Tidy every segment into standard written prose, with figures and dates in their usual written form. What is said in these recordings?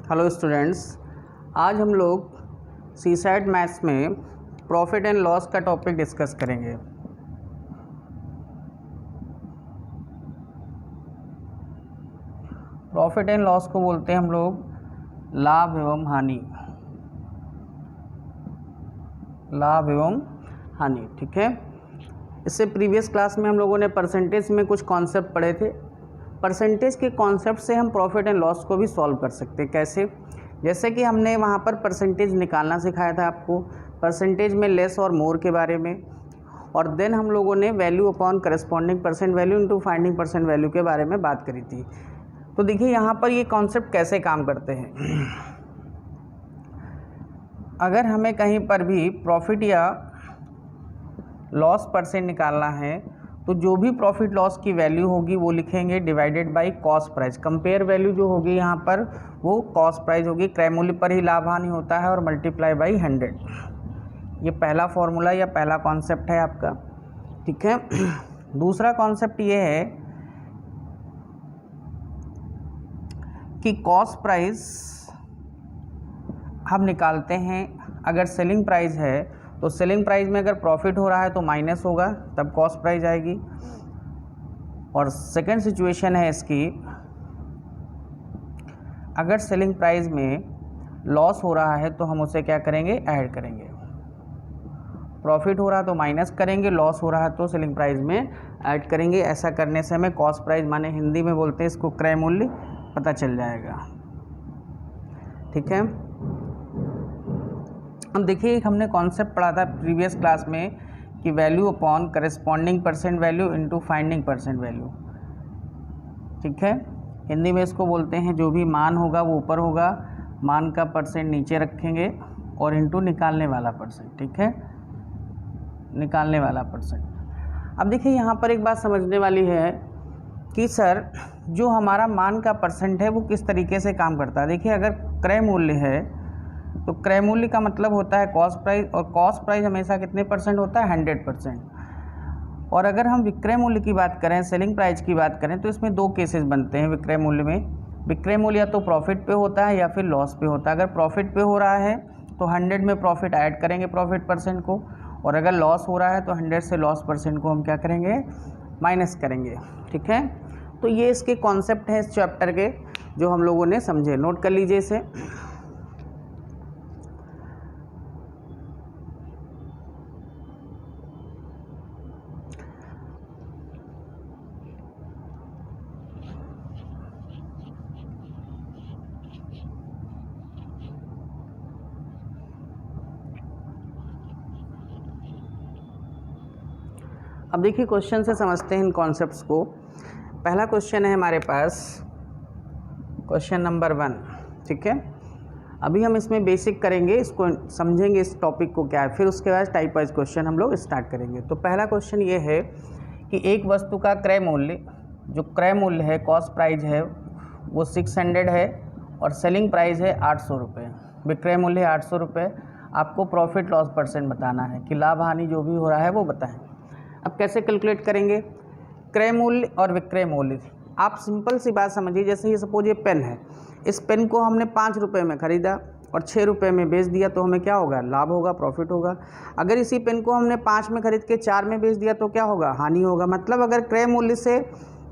Hello students, आज हम लोग सीसैट मैथ्स में प्रॉफिट एंड लॉस का टॉपिक डिस्कस करेंगे। प्रॉफिट एंड लॉस को बोलते हैं हम लोग लाभ एवं हानि। लाभ एवं हानि, ठीक है। इससे प्रीवियस क्लास में हम लोगों ने परसेंटेज में कुछ कॉन्सेप्ट पढ़े थे। परसेंटेज के कॉन्सेप्ट से हम प्रॉफिट एंड लॉस को भी सॉल्व कर सकते हैं। कैसे? जैसे कि हमने वहाँ पर परसेंटेज निकालना सिखाया था आपको, परसेंटेज में लेस और मोर के बारे में, और देन हम लोगों ने value upon corresponding percent value into finding percent value के बारे में बात करी थी। तो देखिए यहाँ पर ये कॉन्सेप्ट कैसे काम करते हैं। अगर हमें कहीं पर भी प्रॉफिट या लॉस परसेंट निकालना है तो जो भी प्रॉफिट लॉस की वैल्यू होगी वो लिखेंगे divided by cost price. Compare value जो होगी यहाँ पर वो कॉस्ट प्राइस होगी, क्रय मूल्य पर ही लाभ हानि होता है, और मल्टीप्लाई बाय 100। ये पहला फॉर्मूला या पहला कॉन्सेप्ट है आपका, ठीक है। दूसरा कॉन्सेप्ट ये है कि कॉस्ट प्राइस हम निकालते हैं, अगर सेलिंग प्राइस है तो सेलिंग प्राइस में अगर प्रॉफिट हो रहा है तो माइनस होगा, तब कॉस्ट प्राइस आएगी। और सेकंड सिचुएशन है इसकी, अगर सेलिंग प्राइस में लॉस हो रहा है तो हम उसे क्या करेंगे, ऐड करेंगे। प्रॉफिट हो रहा है तो माइनस करेंगे, लॉस हो रहा है तो सेलिंग प्राइस में ऐड करेंगे। ऐसा करने से हमें कॉस्ट प्राइस माने हिंदी में बोलते हैं इसको क्रय मूल्य पता चल जाएगा, ठीक है। अब देखिए हमने कॉन्सेप्ट पढ़ा था प्रीवियस क्लास में कि value upon corresponding percent value into finding percent value, ठीक है। हिंदी में इसको बोलते हैं जो भी मान होगा वो ऊपर होगा, मान का परसेंट नीचे रखेंगे और इनटू निकालने वाला परसेंट, ठीक है, निकालने वाला परसेंट। अब देखिए यहाँ पर एक बात समझने वाली है कि सर जो हमारा मान का परसेंट है वो किस तरीके से काम करता है। देखिए अगर क्रय मूल्य है तो क्रय मूल्य का मतलब होता है कॉस्ट प्राइस, और कॉस्ट प्राइस हमेशा कितने परसेंट होता है, 100%। और अगर हम विक्रय मूल्य की बात करें, सेलिंग प्राइस की बात करें, तो इसमें दो केसेस बनते हैं विक्रय मूल्य में। विक्रय मूल्य या तो प्रॉफिट पे होता है या फिर लॉस पे होता है। अगर प्रॉफिट पे हो रहा है तो 100 में प्रॉफिट ऐड करेंगे प्रॉफिट परसेंट को, और अगर लॉस हो रहा है तो 100 से लॉस परसेंट को हम क्या करेंगे, माइनस करेंगे, ठीक है। तो ये इसके कॉन्सेप्ट हैं इस चैप्टर के जो हम लोगों ने समझे, नोट कर लीजिए इसे। अब देखिए क्वेश्चन से समझते हैं इन कॉन्सेप्ट्स को। पहला क्वेश्चन है हमारे पास, क्वेश्चन नंबर 1, ठीक है। अभी हम इसमें बेसिक करेंगे, इसको समझेंगे इस टॉपिक को क्या है, फिर उसके बाद टाइप वाइज क्वेश्चन हम लोग स्टार्ट करेंगे। तो पहला क्वेश्चन ये है कि एक वस्तु का क्रय मूल्य, जो क्रय मूल्य है कॉस्ट प्राइस है वो 600 है और सेलिंग प्राइस है 800 रुपये। विक्रय मूल्य है 800 रुपये। आपको प्रॉफिट लॉस परसेंट बताना है कि लाभ हानि जो भी हो रहा है वो बताएं। अब कैसे कैलकुलेट करेंगे क्रय मूल्य और विक्रय मूल्य? आप सिंपल सी बात समझिए, जैसे ये सपोज ये पेन है, इस पेन को हमने 5 रुपये में ख़रीदा और 6 रुपये में बेच दिया तो हमें क्या होगा, लाभ होगा, प्रॉफिट होगा। अगर इसी पेन को हमने 5 में खरीद के 4 में बेच दिया तो क्या होगा, हानि होगा। मतलब अगर क्रय मूल्य से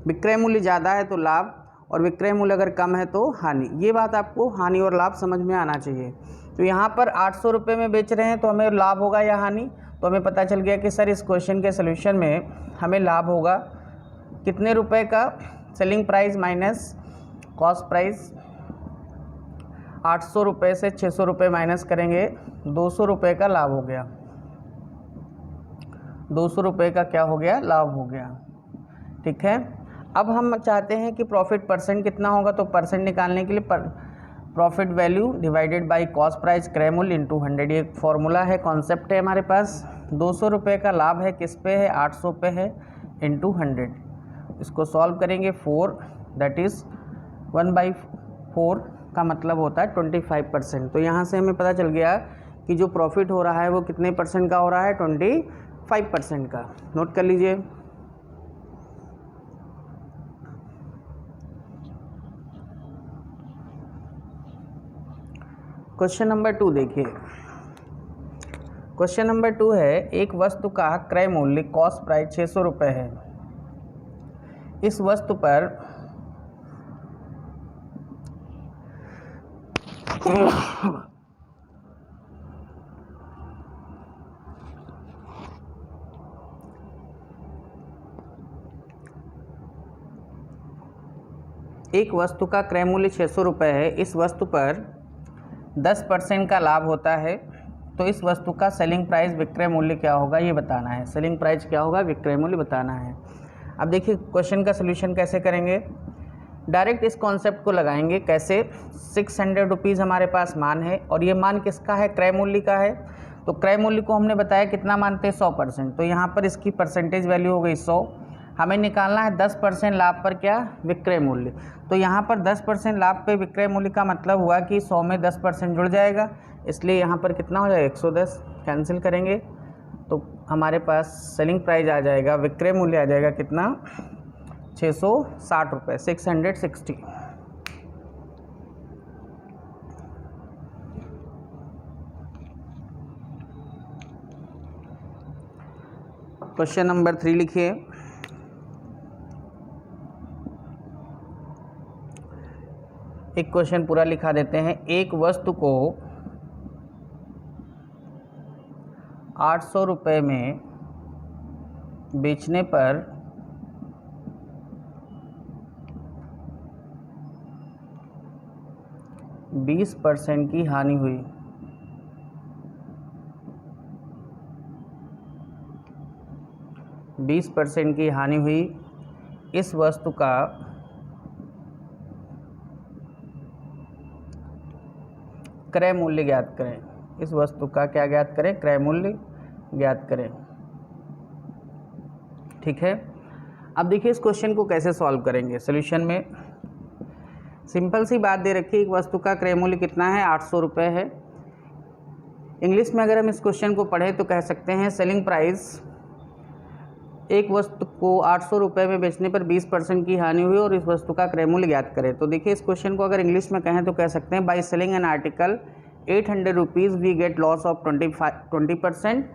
विक्रय मूल्य ज़्यादा है तो लाभ, और विक्रय मूल्य अगर कम है तो हानि। ये बात आपको हानि और लाभ समझ में आना चाहिए। तो यहाँ पर 800 रुपये में बेच रहे हैं तो हमें लाभ होगा या हानि, तो हमें पता चल गया कि सर इस क्वेश्चन के सलूशन में हमें लाभ होगा कितने रुपए का, selling price minus cost price. 800 रुपये से 600 रुपये माइनस करेंगे, 200 रुपये का लाभ हो गया। 200 रुपये का क्या हो गया, लाभ हो गया, ठीक है। अब हम चाहते हैं कि प्रॉफिट परसेंट कितना होगा, तो परसेंट निकालने के लिए profit value divided by cost price क्रय मूल्य इनटू 100, ये फॉर्मूला है, कॉन्सेप्ट है हमारे पास। 200 रुपये का लाभ है, किस पे है, 800 पे है, इनटू 100। इसको सॉल्व करेंगे 4, दैट इज़ 1/4 का मतलब होता है 25%। तो यहाँ से हमें पता चल गया कि जो प्रॉफिट हो रहा है वो कितने परसेंट का हो रहा है, 25% का। नोट कर लीजिए। क्वेश्चन नंबर 2 देखिए। क्वेश्चन नंबर 2 है, एक वस्तु का क्रय मूल्य कॉस्ट प्राइस 600 रुपये है। इस वस्तु पर एक वस्तु का क्रय मूल्य 600 रुपये है। इस वस्तु पर 10% का लाभ होता है, तो इस वस्तु का सेलिंग प्राइस विक्रय मूल्य क्या होगा ये बताना है। सेलिंग प्राइस क्या होगा, विक्रय मूल्य बताना है। अब देखिए क्वेश्चन का सलूशन कैसे करेंगे। डायरेक्ट इस कॉन्सेप्ट को लगाएंगे। कैसे, 600 रुपीज़ हमारे पास मान है और ये मान किसका है, क्रय मूल्य का है। तो क्रय मूल्य को हमने बताया कितना मानते हैं, 100%। तो यहाँ पर इसकी परसेंटेज वैल्यू हो गई 100। हमें निकालना है 10% लाभ पर क्या, विक्रय मूल्य। तो यहाँ पर 10% लाभ पे विक्रय मूल्य का मतलब हुआ कि 100 में 10% जुड़ जाएगा, इसलिए यहाँ पर कितना हो जाएगा, 110। कैंसिल करेंगे तो हमारे पास सेलिंग प्राइस आ जाएगा, विक्रय मूल्य आ जाएगा कितना, 660 रुपये, 660। क्वेश्चन नंबर 3 लिखिए। एक क्वेश्चन पूरा लिखा देते हैं। एक वस्तु को 800 रुपये में बेचने पर 20% की हानि हुई। बीस % की हानि हुई। इस वस्तु का क्रय मूल्य ज्ञात करें। इस वस्तु का क्या ज्ञात करें, क्रय मूल्य ज्ञात करें। ठीक है। अब देखिए इस क्वेश्चन को कैसे सॉल्व करेंगे। सॉल्यूशन में सिंपल सी बात दे रखी है, एक वस्तु का क्रय मूल्य कितना है, 800 रुपये है। इंग्लिश में अगर हम इस क्वेश्चन को पढ़ें तो कह सकते हैं सेलिंग प्राइस, एक वस्तु को 800 रुपये में बेचने पर 20% की हानि हुई और इस वस्तु का क्रय मूल्य ज्ञात करें। तो देखिए इस क्वेश्चन को अगर इंग्लिश में कहें तो कह सकते हैं, by selling an article 800 rupees we get loss of 20%,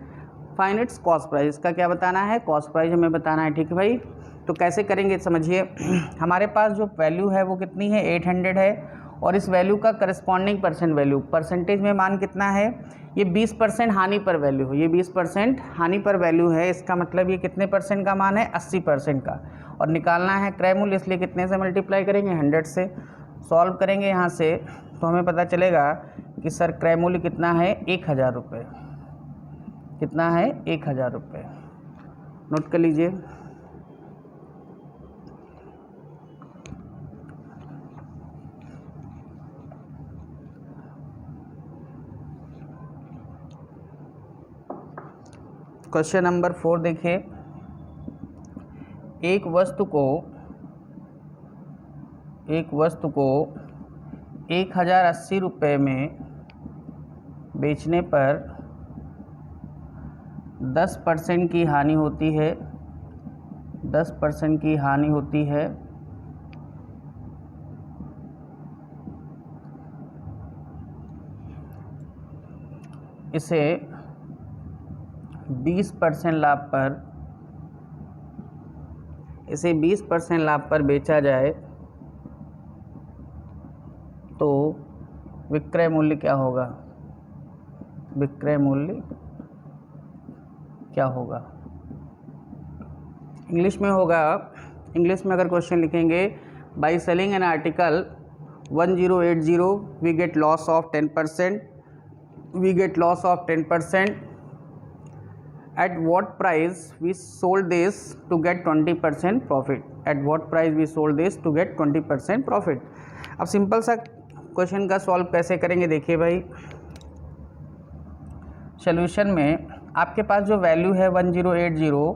find its cost price. इसका क्या बताना है, कॉस्ट प्राइस हमें बताना है। ठीक है भाई, तो कैसे करेंगे समझिए। हमारे पास जो वैल्यू है वो कितनी है, 800 है, और इस वैल्यू का करस्पॉन्डिंग परसेंट वैल्यू, परसेंटेज में मान कितना है, ये 20% हानि पर वैल्यू है। ये 20% हानि पर वैल्यू है, इसका मतलब ये कितने परसेंट का मान है, 80% का। और निकालना है क्रय मूल्य, इसलिए कितने से मल्टीप्लाई करेंगे, 100 से। सॉल्व करेंगे यहाँ से तो हमें पता चलेगा कि सर क्रय मूल्य कितना है, 1000 रुपये। कितना है, 1000 रुपये। नोट कर लीजिए। क्वेश्चन नंबर 4 देखिए। एक वस्तु को 1080 रुपये में बेचने पर 10% की हानि होती है। 10% की हानि होती है। इसे 20% लाभ पर बेचा जाए तो विक्रय मूल्य क्या होगा, विक्रय मूल्य क्या होगा। इंग्लिश में होगा, इंग्लिश में अगर क्वेश्चन लिखेंगे, by selling an article 1080 we get loss of 10%, we get loss of 10%, at what price we sold this to get 20% profit, at what price we sold this to get 20% profit। अब simple सा question का solve कैसे करेंगे, देखिए भाई। Solution में आपके पास जो वैल्यू है 1080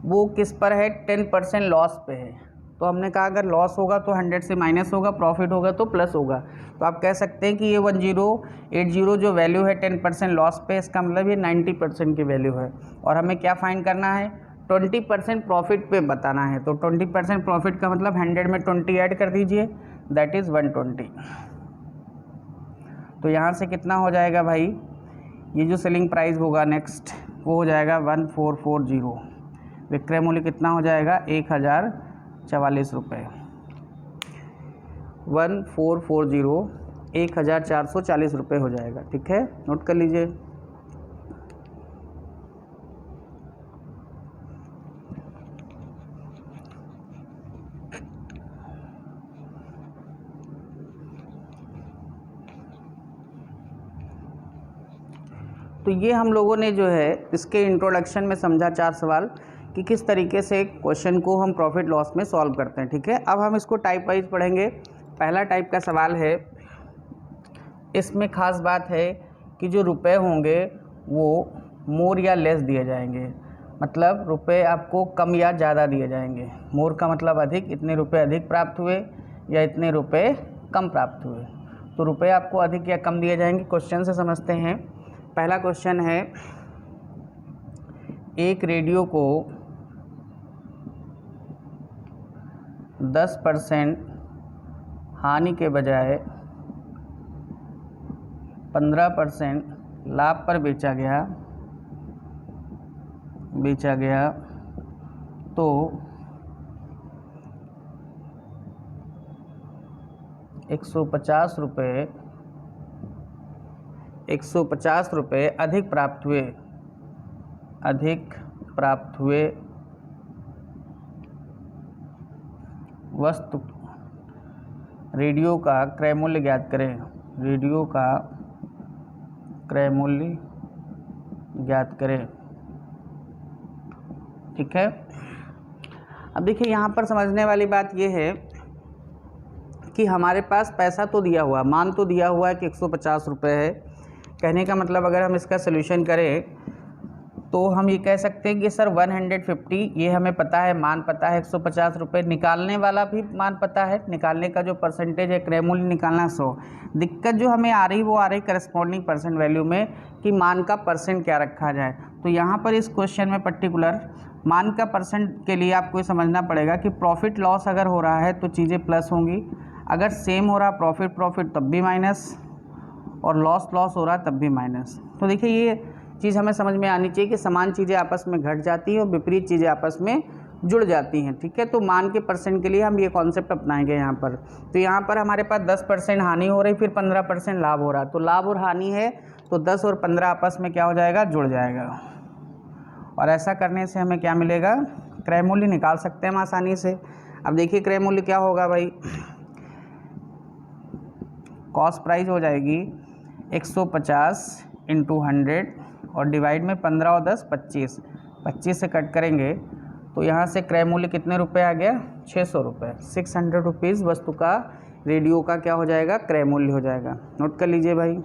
वो किस पर है, 10% लॉस पे है। तो हमने कहा अगर लॉस होगा तो 100 से माइनस होगा, प्रॉफिट होगा तो प्लस होगा। तो आप कह सकते हैं कि ये 1080 जो वैल्यू है 10% लॉस पे, इसका मतलब ये 90% की वैल्यू है। और हमें क्या फाइंड करना है, 20% प्रॉफिट पे बताना है। तो 20% प्रॉफिट का मतलब 100 में 20 ऐड कर दीजिए, दैट इज़ 120। तो यहाँ से कितना हो जाएगा भाई, ये जो सेलिंग प्राइस होगा नेक्स्ट वो हो जाएगा 1440। विक्रय मूल्य कितना हो जाएगा 1044 रुपये। 1440 1440 रुपये हो जाएगा। ठीक है, नोट कर लीजिए। तो ये हम लोगों ने जो है इसके इंट्रोडक्शन में समझा 4 सवाल कि किस तरीके से क्वेश्चन को हम प्रॉफिट लॉस में सॉल्व करते हैं। ठीक है, अब हम इसको टाइप वाइज पढ़ेंगे। पहला टाइप का सवाल है, इसमें ख़ास बात है कि जो रुपए होंगे वो मोर या लेस दिए जाएंगे, मतलब रुपए आपको कम या ज़्यादा दिए जाएंगे। मोर का मतलब अधिक, इतने रुपए अधिक प्राप्त हुए, या इतने रुपए कम प्राप्त हुए। तो रुपए आपको अधिक या कम दिए जाएंगे। क्वेश्चन से समझते हैं। पहला क्वेश्चन है, एक रेडियो को 10% हानि के बजाय 15% लाभ पर बेचा गया तो 150 रुपये अधिक प्राप्त हुए वस्तु रेडियो का क्रय मूल्य ज्ञात करें। रेडियो का क्रय मूल्य ज्ञात करें। ठीक है, अब देखिए यहाँ पर समझने वाली बात ये है कि हमारे पास पैसा तो दिया हुआ, मान तो दिया हुआ है कि 150 रुपये है। कहने का मतलब अगर हम इसका सलूशन करें तो हम ये कह सकते हैं कि सर 150, ये हमें पता है, मान पता है 150 रुपये। निकालने वाला भी मान पता है, निकालने का जो परसेंटेज है क्रय मूल्य निकालना 100। दिक्कत जो हमें आ रही वो आ रही करस्पॉन्डिंग परसेंट वैल्यू में कि मान का परसेंट क्या रखा जाए। तो यहाँ पर इस क्वेश्चन में पर्टिकुलर मान का परसेंट के लिए आपको समझना पड़ेगा कि प्रॉफिट लॉस अगर हो रहा है तो चीज़ें प्लस होंगी, अगर सेम हो रहा प्रॉफिट तब भी माइनस, और लॉस हो रहा तब भी माइनस। तो देखिए ये चीज़ हमें समझ में आनी चाहिए कि समान चीज़ें आपस में घट जाती हैं और विपरीत चीज़ें आपस में जुड़ जाती हैं। ठीक है, तो मान के परसेंट के लिए हम ये कॉन्सेप्ट अपनाएंगे यहाँ पर। तो यहाँ पर हमारे पास 10% हानि हो रही, फिर 15% लाभ हो रहा। तो लाभ और हानि है तो 10 और 15 आपस में क्या हो जाएगा, जुड़ जाएगा। और ऐसा करने से हमें क्या मिलेगा, क्रय मूल्य निकाल सकते हैं हम आसानी से। अब देखिए क्रय मूल्य क्या होगा भाई, कॉस्ट प्राइस हो जाएगी 150 × 100 और डिवाइड में 15 और 10 25 से कट करेंगे तो यहाँ से क्रय मूल्य कितने रुपए आ गया, 600 रुपये। 600 रुपीज़ वस्तु का, रेडियो का क्या हो जाएगा, क्रय मूल्य हो जाएगा। नोट कर लीजिए भाई।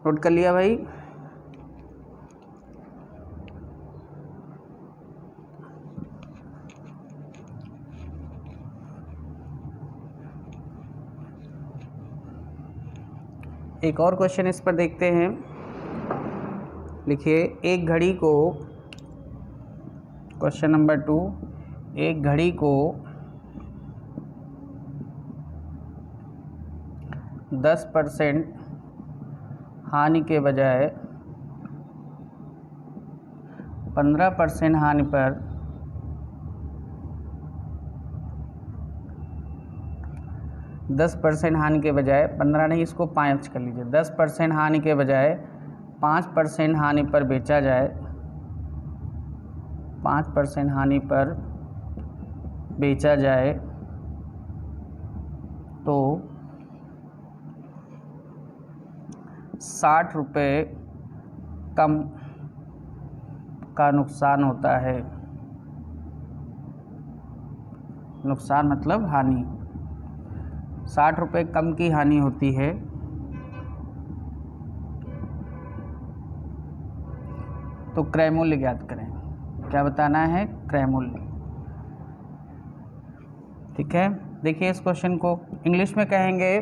नोट कर लिया भाई। एक और क्वेश्चन इस पर देखते हैं। लिखिए, एक घड़ी को, क्वेश्चन नंबर 2, एक घड़ी को 10% हानि के बजाय 15% हानि पर 10% हानि के बजाय 15 नहीं, इसको 5 कर लीजिए। 10% हानि के बजाय 5% हानि पर बेचा जाए, 5% हानि पर बेचा जाए तो 60 रुपये कम का नुकसान होता है। नुकसान मतलब हानि, 60 रुपये कम की हानि होती है। तो क्रय मूल्य ज्ञात करें। क्या बताना है? क्रय मूल्य। ठीक है, देखिए इस क्वेश्चन को इंग्लिश में कहेंगे,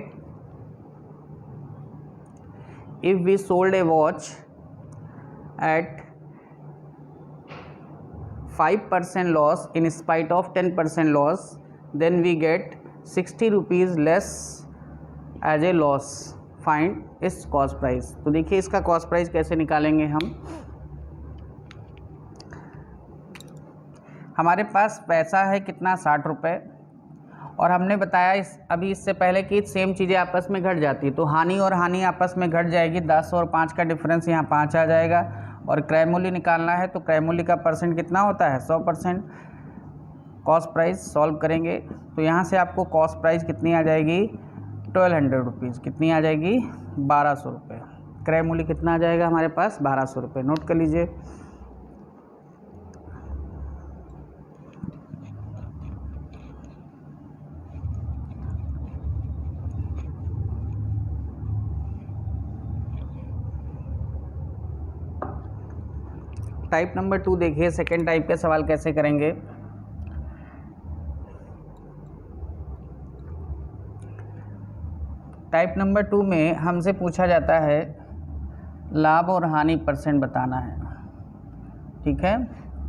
if we sold a watch at 5% loss in spite of 10% loss, then we get 60 rupees less as a loss, find is cost price. तो देखिए इसका कॉस्ट प्राइस कैसे निकालेंगे हम। हमारे पास पैसा है कितना? 60 रुपये, और हमने बताया अभी इससे पहले कि सेम चीज़ें आपस में घट जाती है, तो हानि और हानि आपस में घट जाएगी। 10 और 5 का डिफरेंस यहाँ 5 आ जाएगा, और क्रय मूल्य निकालना है तो क्रय मूल्य का परसेंट कितना होता है? 100%। कॉस्ट प्राइस सॉल्व करेंगे तो यहाँ से आपको कॉस्ट प्राइस कितनी आ जाएगी? 1200 रुपीज़। कितनी आ जाएगी? 1200 रुपये। क्रय मूल्य कितना आ जाएगा हमारे पास? 1200 रुपये। नोट कर लीजिए। टाइप नंबर 2 देखिए, सेकेंड टाइप के सवाल कैसे करेंगे। टाइप नंबर 2 में हमसे पूछा जाता है लाभ और हानि परसेंट बताना है। ठीक है,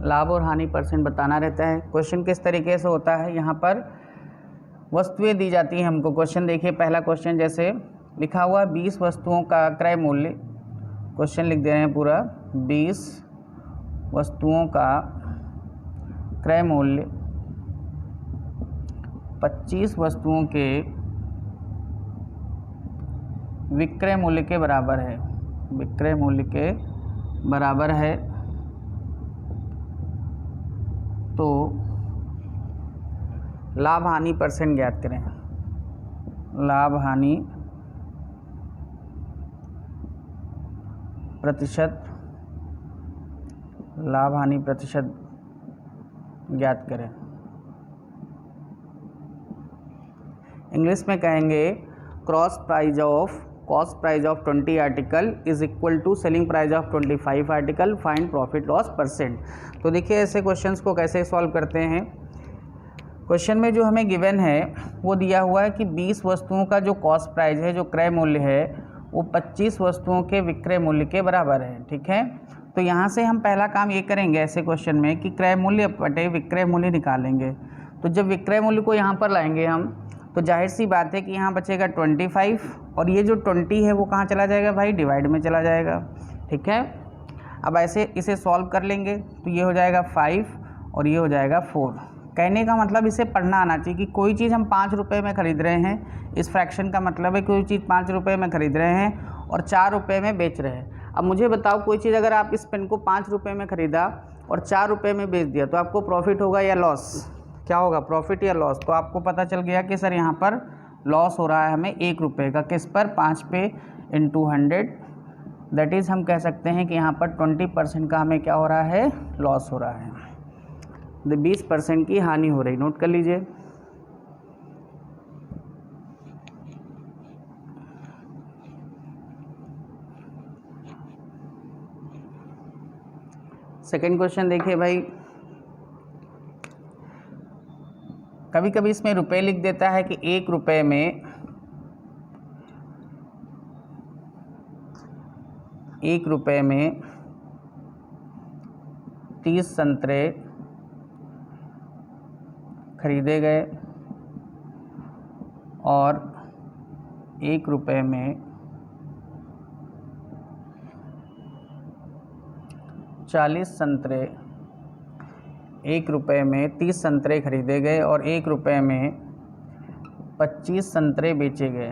लाभ और हानि परसेंट बताना रहता है। क्वेश्चन किस तरीके से होता है, यहाँ पर वस्तुएं दी जाती हैं हमको। क्वेश्चन देखिए, पहला क्वेश्चन जैसे लिखा हुआ 20 वस्तुओं का क्रय मूल्य, क्वेश्चन लिख दे रहे हैं पूरा, 20 वस्तुओं का क्रय मूल्य 25 वस्तुओं के विक्रय मूल्य के बराबर है। विक्रय मूल्य के बराबर है, तो लाभ हानि परसेंट ज्ञात करें। लाभ हानि प्रतिशत, लाभ हानि प्रतिशत ज्ञात करें। इंग्लिश में कहेंगे cost price of 20 article is equal to selling price of 25 article, find profit loss percent. तो देखिए ऐसे क्वेश्चंस को कैसे सॉल्व करते हैं। क्वेश्चन में जो हमें गिवन है वो दिया हुआ है कि 20 वस्तुओं का जो कॉस्ट प्राइस है, जो क्रय मूल्य है, वो 25 वस्तुओं के विक्रय मूल्य के बराबर है। ठीक है, तो यहाँ से हम पहला काम ये करेंगे ऐसे क्वेश्चन में कि क्रय मूल्य बटे विक्रय मूल्य निकालेंगे। तो जब विक्रय मूल्य को यहाँ पर लाएंगे हम, तो जाहिर सी बात है कि यहाँ बचेगा 25, और ये जो 20 है वो कहाँ चला जाएगा भाई? डिवाइड में चला जाएगा। ठीक है, अब ऐसे इसे सॉल्व कर लेंगे तो ये हो जाएगा 5 और ये हो जाएगा 4। कहने का मतलब इसे पढ़ना आना चाहिए कि कोई चीज़ हम 5 रुपये में ख़रीद रहे हैं, इस फ्रैक्शन का मतलब है कोई चीज़ 5 रुपये में ख़रीद रहे हैं और 4 रुपये में बेच रहे हैं। अब मुझे बताओ, कोई चीज़ अगर आप इस पेन को 5 रुपये में ख़रीदा और 4 रुपये में बेच दिया तो आपको प्रॉफिट होगा या लॉस? क्या होगा, प्रॉफिट या लॉस? तो आपको पता चल गया कि सर यहाँ पर लॉस हो रहा है हमें 1 रुपये का। किस पर? 5 पे इंटू 100, दैट इज़ हम कह सकते हैं कि यहाँ पर 20% का हमें क्या हो रहा है? लॉस हो रहा है। 20% की हानि हो रही। नोट कर लीजिए। सेकेंड क्वेश्चन देखिए भाई, कभी कभी इसमें रुपए लिख देता है कि 1 रुपये में 30 संतरे खरीदे गए और 1 रुपये में 40 संतरे, 1 रुपये में 30 संतरे खरीदे गए और 1 रुपये में 25 संतरे बेचे गए।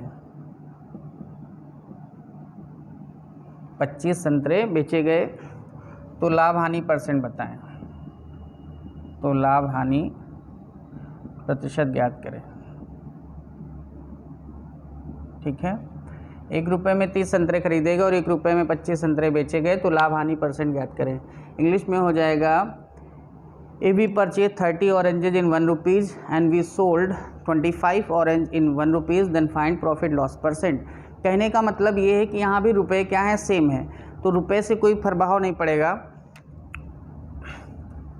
25 संतरे बेचे गए, तो लाभ हानि परसेंट बताएं। तो लाभ हानि प्रतिशत ज्ञात करें। ठीक है, 1 रुपये में 30 संतरे खरीदे गए और 1 रुपये में 25 संतरे बेचे गए, तो लाभ हानि परसेंट ज्ञात करें। इंग्लिश में हो जाएगा if we purchase 30 oranges in 1 rupees and we sold 25 orange in 1 rupees, then find profit loss percent। कहने का मतलब ये है कि यहाँ भी रुपए क्या है? सेम है, तो रुपए से कोई प्रभाव नहीं पड़ेगा।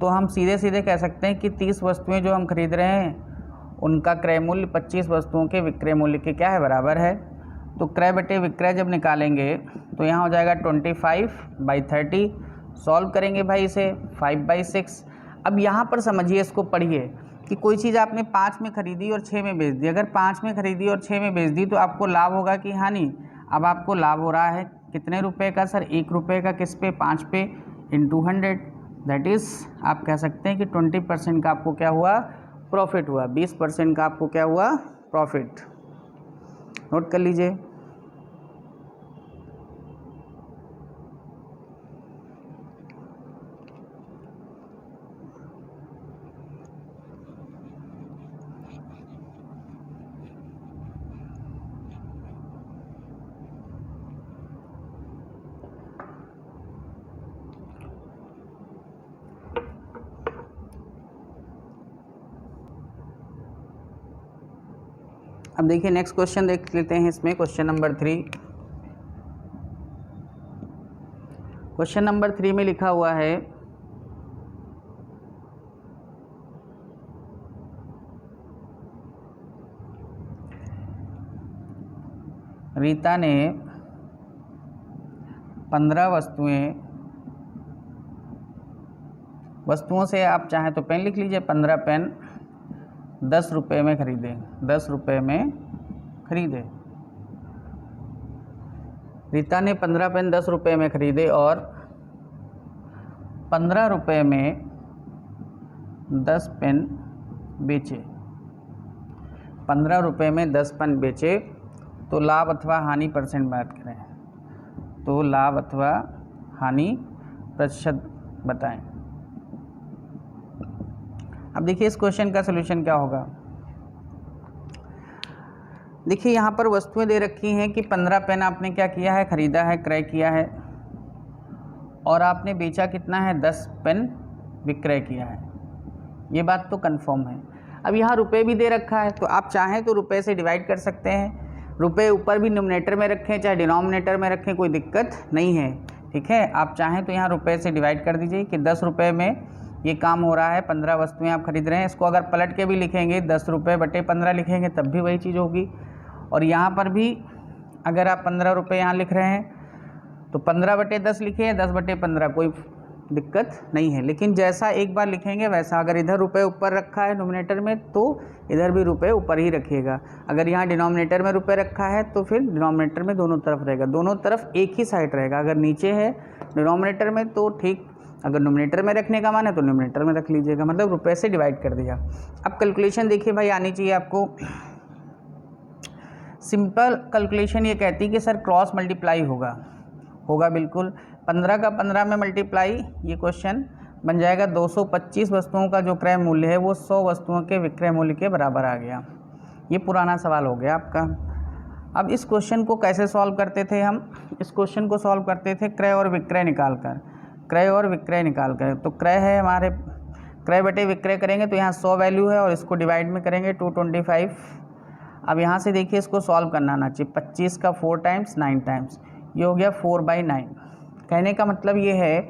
तो हम सीधे सीधे कह सकते हैं कि 30 वस्तुएं जो हम खरीद रहे हैं उनका क्रय मूल्य 25 वस्तुओं के विक्रय मूल्य के क्या है, बराबर है। तो क्रय बटे विक्रय जब निकालेंगे तो यहाँ हो जाएगा 25/30। सॉल्व करेंगे भाई इसे 5/6। अब यहाँ पर समझिए, इसको पढ़िए कि कोई चीज़ आपने 5 में खरीदी और 6 में बेच दी। अगर 5 में खरीदी और 6 में बेच दी तो आपको लाभ होगा कि हानि? अब आपको लाभ हो रहा है कितने रुपए का सर? 1 रुपये का। किस पे? 5 पे इंटू 100। दैट इज़ आप कह सकते हैं कि 20% का आपको क्या हुआ, प्रॉफिट हुआ। 20% का आपको क्या हुआ, प्रॉफिट। नोट कर लीजिए। अब देखिए नेक्स्ट क्वेश्चन देख लेते हैं इसमें, क्वेश्चन नंबर 3। क्वेश्चन नंबर 3 में लिखा हुआ है रीता ने 15 वस्तुओं से, आप चाहें तो पेन लिख लीजिए, 15 पेन 10 रुपये में खरीदे। 10 रुपये में खरीदे। रीता ने 15 पेन 10 रुपये में खरीदे और 15 रुपये में 10 पेन बेचे। 15 रुपये में 10 पेन बेचे, तो लाभ अथवा हानि परसेंट बात करें तो लाभ अथवा हानि प्रतिशत बताएं। अब देखिए इस क्वेश्चन का सलूशन क्या होगा। देखिए यहाँ पर वस्तुएं दे रखी हैं कि 15 पेन आपने क्या किया है, खरीदा है, क्रय किया है, और आपने बेचा कितना है, 10 पेन विक्रय किया है। ये बात तो कंफर्म है। अब यहाँ रुपए भी दे रखा है, तो आप चाहें तो रुपए से डिवाइड कर सकते हैं। रुपए ऊपर भी न्यूमरेटर में रखें चाहे डिनोमिनेटर में रखें, कोई दिक्कत नहीं है। ठीक है, आप चाहें तो यहाँ रुपए से डिवाइड कर दीजिए कि 10 रुपये में ये काम हो रहा है, 15 वस्तुएं आप खरीद रहे हैं। इसको अगर पलट के भी लिखेंगे 10 रुपये बटे 15 लिखेंगे तब भी वही चीज़ होगी। और यहाँ पर भी अगर आप 15 रुपये यहाँ लिख रहे हैं तो 15 बटे 10 लिखिए, 10 बटे 15, कोई दिक्कत नहीं है। लेकिन जैसा एक बार लिखेंगे वैसा, अगर इधर रुपए ऊपर रखा है डिनोमिनेटर में तो इधर भी रुपए ऊपर ही रखिएगा। अगर यहाँ डिनोमिनेटर में रुपए रखा है तो फिर डिनोमिनेटर में दोनों तरफ रहेगा, दोनों तरफ एक ही साइड रहेगा। अगर नीचे है डिनोमिनेटर में तो ठीक, अगर न्यूमरेटर में रखने का मान है तो न्यूमरेटर में रख लीजिएगा, मतलब रुपए से डिवाइड कर दिया। अब कैलकुलेशन देखिए भाई आनी चाहिए आपको। सिंपल कैलकुलेशन ये कहती है कि सर क्रॉस मल्टीप्लाई होगा बिल्कुल। 15 का 15 में मल्टीप्लाई, ये क्वेश्चन बन जाएगा 225 वस्तुओं का जो क्रय मूल्य है वो 100 वस्तुओं के विक्रय मूल्य के बराबर आ गया। ये पुराना सवाल हो गया आपका। अब इस क्वेश्चन को कैसे सॉल्व करते थे हम? इस क्वेश्चन को सॉल्व करते थे क्रय और विक्रय निकाल कर। क्रय और विक्रय निकाल कर, तो क्रय है हमारे, क्रय बटे विक्रय करेंगे तो यहाँ 100 वैल्यू है और इसको डिवाइड में करेंगे 225। अब यहाँ से देखिए इसको सॉल्व करना आना चाहिए। 25 का 4 टाइम्स 9 टाइम्स, ये हो गया 4/9। कहने का मतलब ये है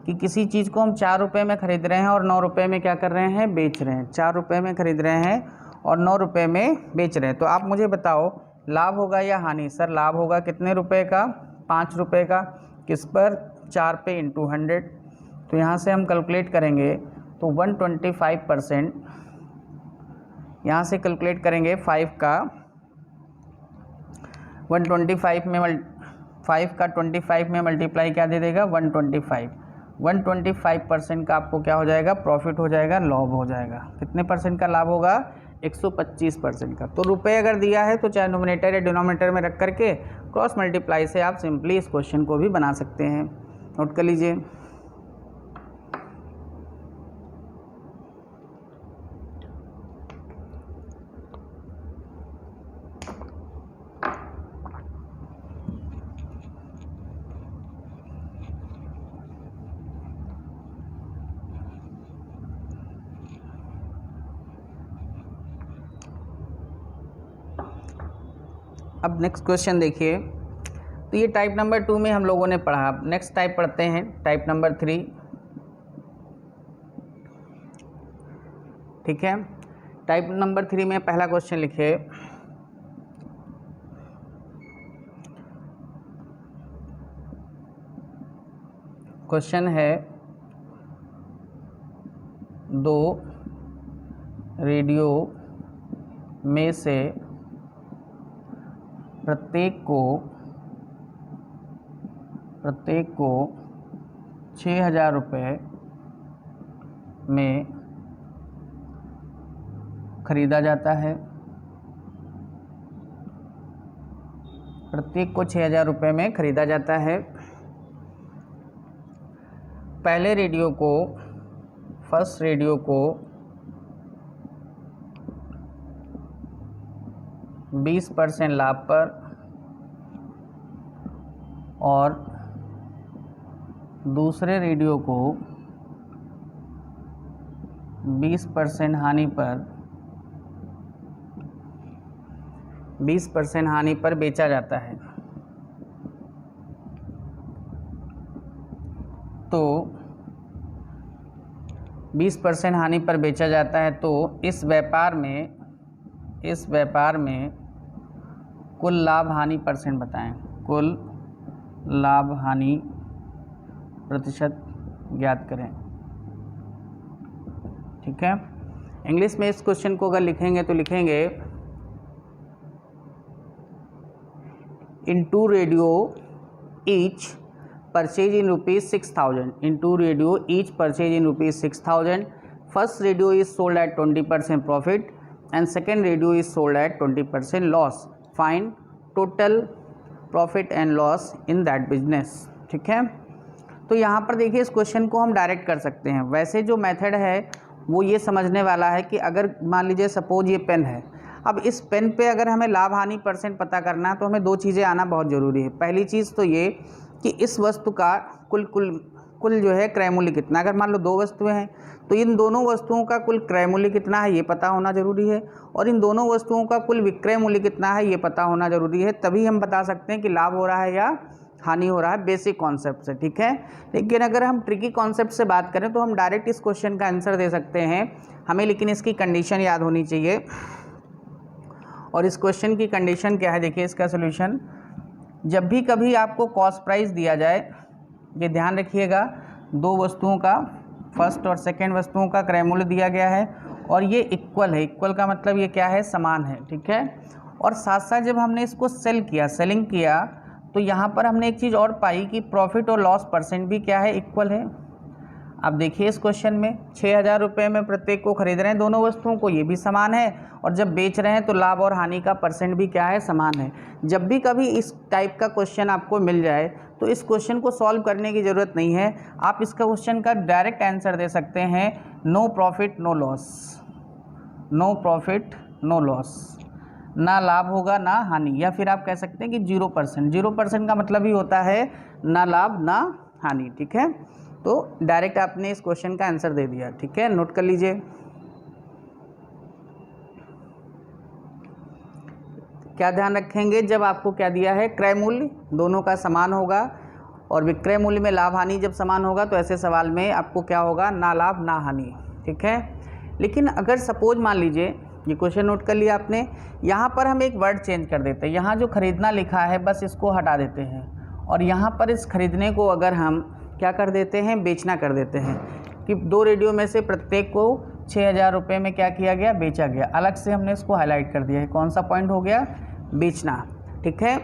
कि किसी चीज़ को हम 4 रुपये में ख़रीद रहे हैं और 9 रुपये में क्या कर रहे हैं, बेच रहे हैं। 4 रुपये में ख़रीद रहे हैं और 9 रुपये में बेच रहे हैं। तो आप मुझे बताओ लाभ होगा या हानि? सर लाभ होगा कितने रुपए का, 5 रुपये का। किस पर? 4 पे इंटू 100। तो यहाँ से हम कैलकुलेट करेंगे तो 125%, यहाँ से कैलकुलेट करेंगे 5 का 125 में 5 का 25 में मल्टीप्लाई क्या दे देगा, 125। 125% का आपको क्या हो जाएगा, प्रॉफिट हो जाएगा, लाभ हो जाएगा। कितने परसेंट का लाभ होगा, 125% का। तो रुपए अगर दिया है तो चाहे नोमिनेटर या डिनोमिनेटर में रख करके क्रॉस मल्टीप्लाई से आप सिंपली इस क्वेश्चन को भी बना सकते हैं। नोट कर लीजिए। अब नेक्स्ट क्वेश्चन देखिए। तो ये टाइप नंबर 2 में हम लोगों ने पढ़ा। अब नेक्स्ट टाइप पढ़ते हैं, टाइप नंबर 3। ठीक है। टाइप नंबर 3 में पहला क्वेश्चन लिखिए, क्वेश्चन है 2 रेडियो में से प्रत्येक को 6,000 रुपये में खरीदा जाता है। प्रत्येक को 6,000 रुपये में खरीदा जाता है। पहले रेडियो को, फर्स्ट रेडियो को 20% लाभ पर और दूसरे रेडियो को 20% हानि पर 20% हानि पर बेचा जाता है। तो 20% हानि पर बेचा जाता है, तो इस व्यापार में कुल लाभ हानि परसेंट बताएं। कुल लाभ हानि प्रतिशत ज्ञात करें। ठीक है। इंग्लिश में इस क्वेश्चन को अगर लिखेंगे तो लिखेंगे इन 2 radio each purchase in ₹6,000. In 2 radio each purchase in ₹6,000. First radio is sold at 20% profit and second radio is sold at 20% loss. Find total profit and loss in that business. ठीक है। तो यहाँ पर देखिए, इस क्वेश्चन को हम direct कर सकते हैं। वैसे जो मेथड है वो ये समझने वाला है कि अगर मान लीजिए सपोज ये पेन है, अब इस पेन पे अगर हमें लाभ हानि परसेंट पता करना है तो हमें 2 चीज़ें आना बहुत ज़रूरी है। पहली चीज़ तो ये कि इस वस्तु का कुल जो है क्रय मूल्य कितना। अगर मान लो 2 वस्तुएं हैं तो इन दोनों वस्तुओं का कुल क्रय मूल्य कितना है ये पता होना ज़रूरी है, और इन दोनों वस्तुओं का कुल विक्रय मूल्य कितना है ये पता होना ज़रूरी है। तभी हम बता सकते हैं कि लाभ हो रहा है या हानि हो रहा है, बेसिक कॉन्सेप्ट से। ठीक है। लेकिन अगर हम ट्रिकी कॉन्सेप्ट से बात करें तो हम डायरेक्ट इस क्वेश्चन का आंसर दे सकते हैं हमें, लेकिन इसकी कंडीशन याद होनी चाहिए। और इस क्वेश्चन की कंडीशन क्या है, देखिए इसका सोल्यूशन। जब भी कभी आपको कॉस्ट प्राइस दिया जाए, ये ध्यान रखिएगा, 2 वस्तुओं का, फर्स्ट और सेकंड वस्तुओं का क्रय मूल्य दिया गया है और ये इक्वल है। इक्वल का मतलब ये क्या है, समान है। ठीक है। और साथ साथ जब हमने इसको सेलिंग किया तो यहाँ पर हमने एक चीज़ और पाई कि प्रॉफिट और लॉस परसेंट भी क्या है, इक्वल है। अब देखिए इस क्वेश्चन में 6,000 रुपये में प्रत्येक को खरीद रहे हैं दोनों वस्तुओं को, ये भी समान है, और जब बेच रहे हैं तो लाभ और हानि का परसेंट भी क्या है, समान है। जब भी कभी इस टाइप का क्वेश्चन आपको मिल जाए तो इस क्वेश्चन को सॉल्व करने की ज़रूरत नहीं है। आप इसका क्वेश्चन का डायरेक्ट आंसर दे सकते हैं no profit no loss. No profit no loss, ना लाभ होगा ना हानि, या फिर आप कह सकते हैं कि 0%। 0% का मतलब ही होता है ना लाभ ना हानि। ठीक है। तो डायरेक्ट आपने इस क्वेश्चन का आंसर दे दिया। ठीक है, नोट कर लीजिए। क्या ध्यान रखेंगे, जब आपको क्या दिया है, क्रय मूल्य दोनों का समान होगा और विक्रय मूल्य में लाभ हानि जब समान होगा तो ऐसे सवाल में आपको क्या होगा, ना लाभ ना हानि। ठीक है। लेकिन अगर सपोज मान लीजिए, ये क्वेश्चन नोट कर लिया आपने, यहाँ पर हम एक वर्ड चेंज कर देते हैं। यहाँ जो खरीदना लिखा है बस इसको हटा देते हैं और यहाँ पर इस खरीदने को अगर हम क्या कर देते हैं, बेचना कर देते हैं, कि 2 रेडियो में से प्रत्येक को 6,000 रुपये में क्या किया गया, बेचा गया। अलग से हमने इसको हाईलाइट कर दिया है। कौन सा पॉइंट हो गया, बेचना। ठीक है।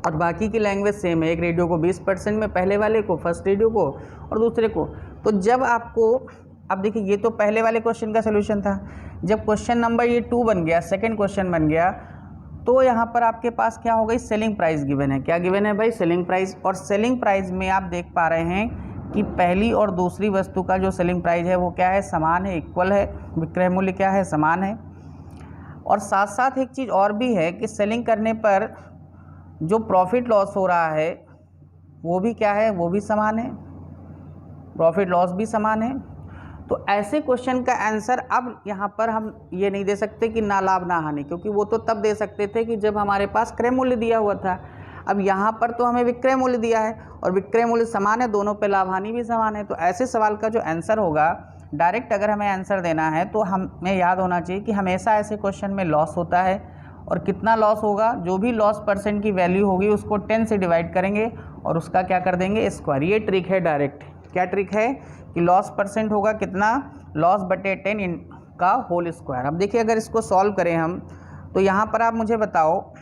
और बाकी की लैंग्वेज सेम है, एक रेडियो को 20% में, पहले वाले को, फर्स्ट रेडियो को, और दूसरे को। तो जब आपको, अब देखिए ये तो पहले वाले क्वेश्चन का सोल्यूशन था। जब क्वेश्चन नंबर ये 2 बन गया, सेकंड क्वेश्चन बन गया, तो यहाँ पर आपके पास क्या हो गई, सेलिंग प्राइस गिवन है। क्या गिवन है भाई, सेलिंग प्राइस। और सेलिंग प्राइस में आप देख पा रहे हैं कि पहली और दूसरी वस्तु का जो सेलिंग प्राइस है वो क्या है, समान है, इक्वल है। विक्रय मूल्य क्या है, समान है। और साथ साथ एक चीज़ और भी है कि सेलिंग करने पर जो प्रॉफिट लॉस हो रहा है वो भी क्या है, वो भी समान है, प्रॉफिट लॉस भी समान है। तो ऐसे क्वेश्चन का आंसर अब यहाँ पर हम ये नहीं दे सकते कि ना लाभ ना हानि, क्योंकि वो तो तब दे सकते थे कि जब हमारे पास क्रय मूल्य दिया हुआ था। अब यहाँ पर तो हमें विक्रय मूल्य दिया है और विक्रय मूल्य समान है, दोनों पे लाभ हानि भी समान है। तो ऐसे सवाल का जो आंसर होगा डायरेक्ट अगर हमें आंसर देना है तो हमें याद होना चाहिए कि हमेशा ऐसे क्वेश्चन में लॉस होता है, और कितना लॉस होगा, जो भी लॉस परसेंट की वैल्यू होगी उसको 10 से डिवाइड करेंगे और उसका क्या कर देंगे, स्क्वायर। ये ट्रिक है डायरेक्ट। क्या ट्रिक है कि लॉस परसेंट होगा कितना, लॉस बटे 10 इनका होल स्क्वायर। अब देखिए अगर इसको सॉल्व करें हम, तो यहाँ पर आप मुझे बताओ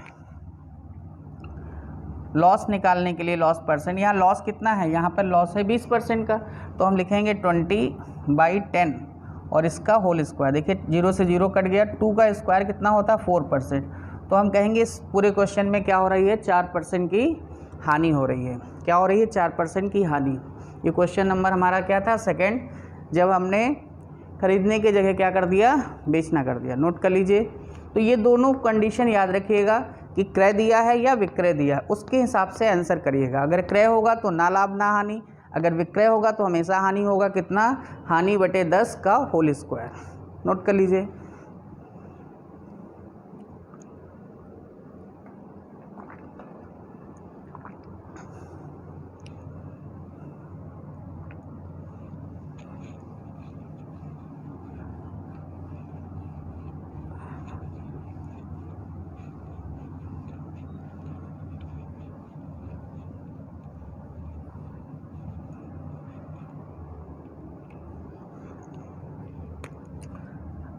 लॉस निकालने के लिए, लॉस परसेंट, यहाँ लॉस कितना है, यहाँ पर लॉस है 20% का, तो हम लिखेंगे 20/10 और इसका होल स्क्वायर। देखिए 0 से 0 कट गया, 2 का स्क्वायर कितना होता है 4%, तो हम कहेंगे इस पूरे क्वेश्चन में क्या हो रही है, 4% की हानि हो रही है। क्या हो रही है, 4% की हानि। ये क्वेश्चन नंबर हमारा क्या था, सेकंड, जब हमने खरीदने की जगह क्या कर दिया, बेचना कर दिया। नोट कर लीजिए। तो ये दोनों कंडीशन याद रखिएगा कि क्रय दिया है या विक्रय दिया, उसके हिसाब से आंसर करिएगा। अगर क्रय होगा तो ना लाभ ना हानि, अगर विक्रय होगा तो हमेशा हानि होगा। कितना, हानि बटे 10 का होल स्क्वायर। नोट कर लीजिए।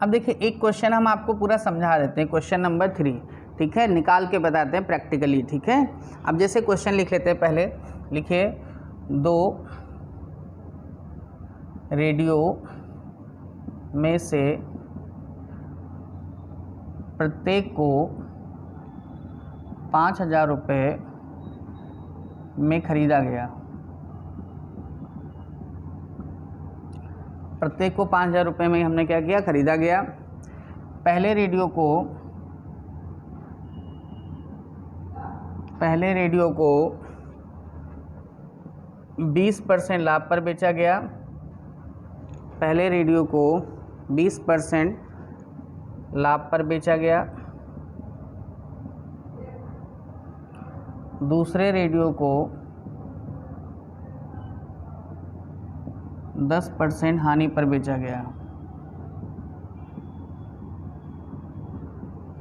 अब देखिए एक क्वेश्चन हम आपको पूरा समझा देते हैं, क्वेश्चन नंबर 3, ठीक है, निकाल के बताते हैं प्रैक्टिकली, ठीक है। अब जैसे क्वेश्चन लिख लेते हैं, पहले लिखिए 2 रेडियो में से प्रत्येक को 5,000 रुपये में खरीदा गया। प्रत्येक को 5,000 रुपये में हमने क्या किया, खरीदा गया। पहले रेडियो को 20% लाभ पर बेचा गया। पहले रेडियो को 20% लाभ पर बेचा गया। दूसरे रेडियो को 10% हानि पर बेचा गया।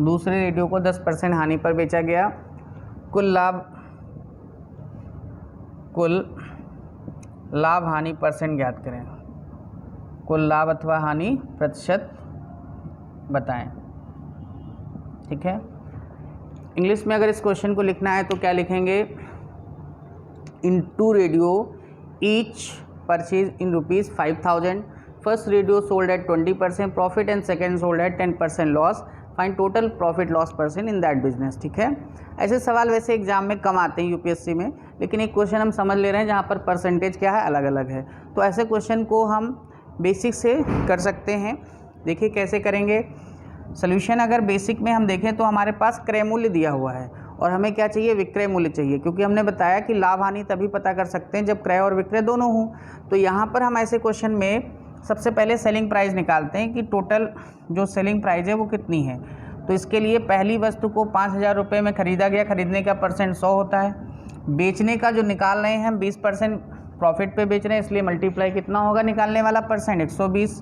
दूसरे रेडियो को 10% हानि पर बेचा गया। कुल लाभ हानि परसेंट ज्ञात करें। कुल लाभ अथवा हानि प्रतिशत बताएं, ठीक है। इंग्लिश में अगर इस क्वेश्चन को लिखना है तो क्या लिखेंगे, इन 2 radio each purchased in rupees 5,000. First radio sold at 20% profit and second sold at 10% loss. Find total profit loss percent in that business. ठीक है, ऐसे सवाल वैसे एग्जाम में कम आते हैं यूपीएससी में, लेकिन एक क्वेश्चन हम समझ ले रहे हैं जहाँ पर परसेंटेज क्या है, अलग अलग है। तो ऐसे क्वेश्चन को हम बेसिक से कर सकते हैं। देखिए कैसे करेंगे सोल्यूशन। अगर बेसिक में हम देखें तो हमारे पास क्रय मूल्य दिया हुआ है और हमें क्या चाहिए, विक्रय मूल्य चाहिए, क्योंकि हमने बताया कि लाभ हानि तभी पता कर सकते हैं जब क्रय और विक्रय दोनों हों। तो यहाँ पर हम ऐसे क्वेश्चन में सबसे पहले सेलिंग प्राइस निकालते हैं कि टोटल जो सेलिंग प्राइस है वो कितनी है। तो इसके लिए पहली वस्तु को 5,000 रुपये में ख़रीदा गया, खरीदने का परसेंट 100 होता है। बेचने का जो निकाल रहे हैं हम 20% प्रॉफिट पे बेच रहे हैं, इसलिए मल्टीप्लाई कितना होगा निकालने वाला परसेंट, 120।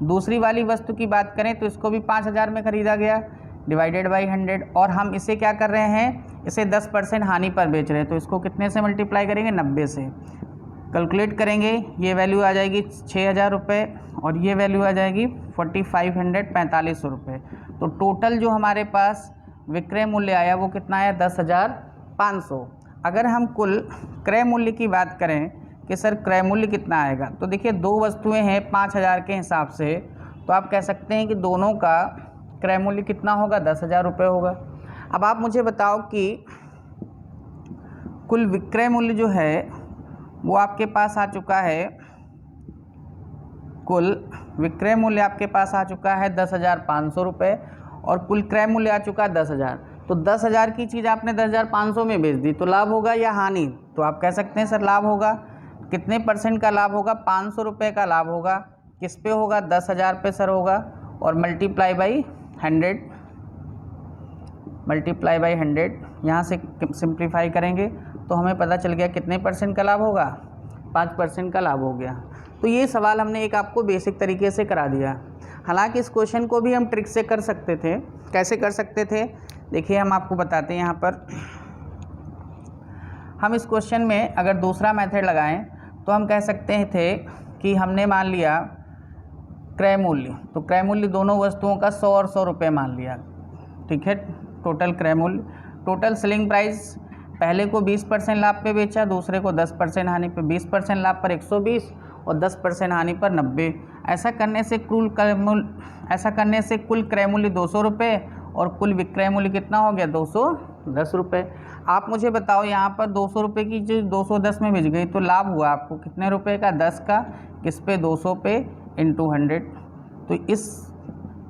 दूसरी वाली वस्तु की बात करें तो इसको भी 5,000 में ख़रीदा गया, डिवाइडेड बाई 100, और हम इसे क्या कर रहे हैं, इसे 10% हानि पर बेच रहे हैं, तो इसको कितने से मल्टीप्लाई करेंगे, 90 से। कैलकुलेट करेंगे, ये वैल्यू आ जाएगी 6,000 रुपये और ये वैल्यू आ जाएगी 4,545 रुपये। तो टोटल जो हमारे पास विक्रय मूल्य आया वो कितना आया, 10,500। अगर हम कुल क्रय मूल्य की बात करें कि सर क्रय मूल्य कितना आएगा, तो देखिए 2 वस्तुएं हैं 5,000 के हिसाब से, तो आप कह सकते हैं कि दोनों का क्रय मूल्य कितना होगा, 10,000 रुपये होगा। अब आप मुझे बताओ कि कुल विक्रय मूल्य जो है वो आपके पास आ चुका है, कुल विक्रय मूल्य आपके पास आ चुका है 10,500 रुपये और कुल क्रय मूल्य आ चुका है 10,000। तो 10,000 की चीज़ आपने 10,500 में बेच दी, तो लाभ होगा या हानि, तो आप कह सकते हैं सर लाभ होगा। कितने परसेंट का लाभ होगा, 500 रुपये का लाभ होगा। किस पे होगा, 10,000 पे सर होगा, और मल्टीप्लाई बाई 100, मल्टीप्लाई बाई 100। यहाँ से सिंप्लीफाई करेंगे तो हमें पता चल गया कितने परसेंट का लाभ होगा, 5% का लाभ हो गया। तो ये सवाल हमने एक आपको बेसिक तरीके से करा दिया। हालांकि इस क्वेश्चन को भी हम ट्रिक से कर सकते थे। कैसे कर सकते थे, देखिए हम आपको बताते हैं। यहाँ पर हम इस क्वेश्चन में अगर दूसरा मेथड लगाएं तो हम कह सकते थे कि हमने मान लिया क्रय मूल्य, तो क्रय मूल्य दोनों वस्तुओं का 100 और 100 रुपये मान लिया, ठीक है। टोटल क्रय मूल्य, टोटल सेलिंग प्राइस, पहले को 20% लाभ पे बेचा, दूसरे को 10% हानि पे, 20% लाभ पर 120 और 10% हानि पर 90। ऐसा करने से कुल क्रय मूल्य 200 रुपये और कुल विक्रय मूल्य कितना हो गया, 210 रुपये। आप मुझे बताओ यहाँ पर 200 रुपये की चीज़ 210 में बिक गई तो लाभ हुआ आपको कितने रुपए का, 10 का, किस पे, 200 पे इंटू 100। तो इस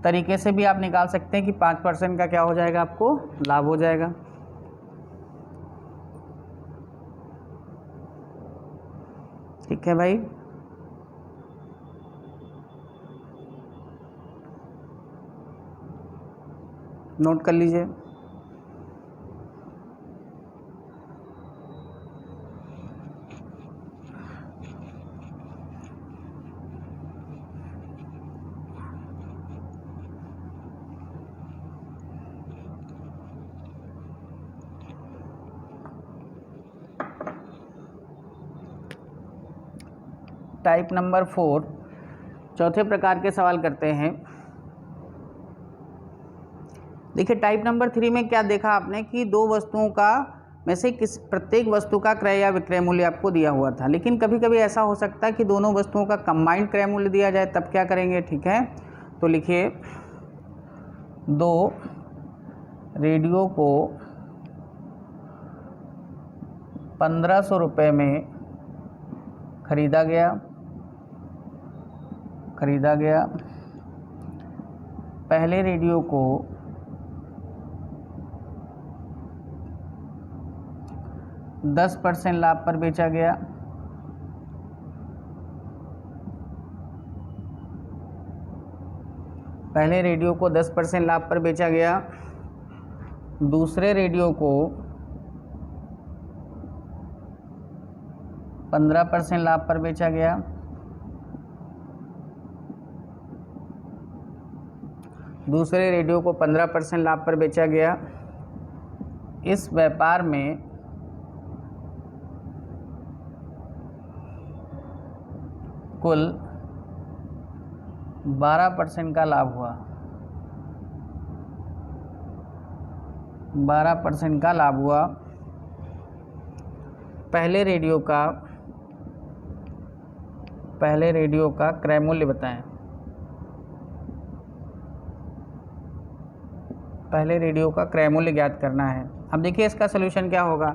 तरीके से भी आप निकाल सकते हैं कि 5% का क्या हो जाएगा, आपको लाभ हो जाएगा। ठीक है भाई, नोट कर लीजिए। टाइप नंबर 4, चौथे प्रकार के सवाल करते हैं। देखिए टाइप नंबर 3 में क्या देखा आपने कि दो वस्तुओं का में से प्रत्येक वस्तु का क्रय या विक्रय मूल्य आपको दिया हुआ था, लेकिन कभी कभी ऐसा हो सकता है कि दोनों वस्तुओं का कंबाइंड क्रय मूल्य दिया जाए, तब क्या करेंगे, ठीक है। तो लिखिए 2 रेडियो को 1500 रुपये में खरीदा गया। पहले रेडियो को 10% लाभ पर बेचा गया। पहले रेडियो को 10% लाभ पर बेचा गया, दूसरे रेडियो को 15% लाभ पर बेचा गया। दूसरे रेडियो को 15% लाभ पर बेचा गया। इस व्यापार में कुल 12% का लाभ हुआ। 12% का लाभ हुआ। पहले रेडियो का क्रय मूल्य बताएं। पहले रेडियो का क्रय मूल्य ज्ञात करना है। अब देखिए इसका सलूशन क्या होगा।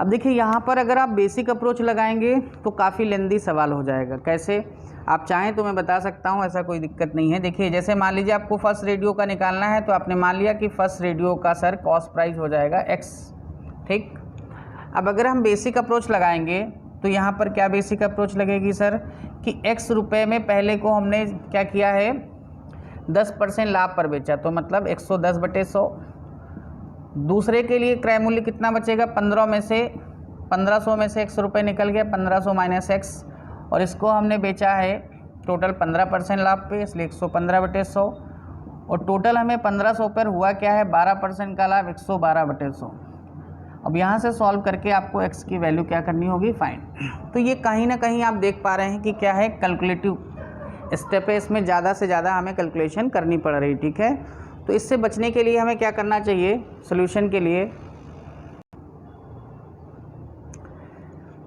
अब देखिए यहाँ पर अगर आप बेसिक अप्रोच लगाएंगे तो काफ़ी लेंदी सवाल हो जाएगा। कैसे, आप चाहें तो मैं बता सकता हूँ, ऐसा कोई दिक्कत नहीं है। देखिए जैसे मान लीजिए आपको फर्स्ट रेडियो का निकालना है, तो आपने मान लिया कि फर्स्ट रेडियो का सर कॉस्ट प्राइस हो जाएगा x, ठीक। अब अगर हम बेसिक अप्रोच लगाएंगे तो यहाँ पर क्या बेसिक अप्रोच लगेगी सर कि x रुपये में पहले को हमने क्या किया है, 10% लाभ पर बेचा, तो मतलब 110/100। दूसरे के लिए क्रय मूल्य कितना बचेगा, 1500 में से 100 रुपये निकल गया, 1500 माइनस x, और इसको हमने बेचा है टोटल 15% लाभ पे, इसलिए 115/100। और टोटल हमें 1500 पर हुआ क्या है, 12% का लाभ, 112/100। अब यहाँ से सॉल्व करके आपको x की वैल्यू क्या करनी होगी, फाइंड। तो ये कहीं ना कहीं आप देख पा रहे हैं कि क्या है, कैलकुलेटिव स्टेप है, इसमें ज़्यादा से ज़्यादा हमें कैलकुलेशन करनी पड़ रही, ठीक है। तो इससे बचने के लिए हमें क्या करना चाहिए, सॉल्यूशन के लिए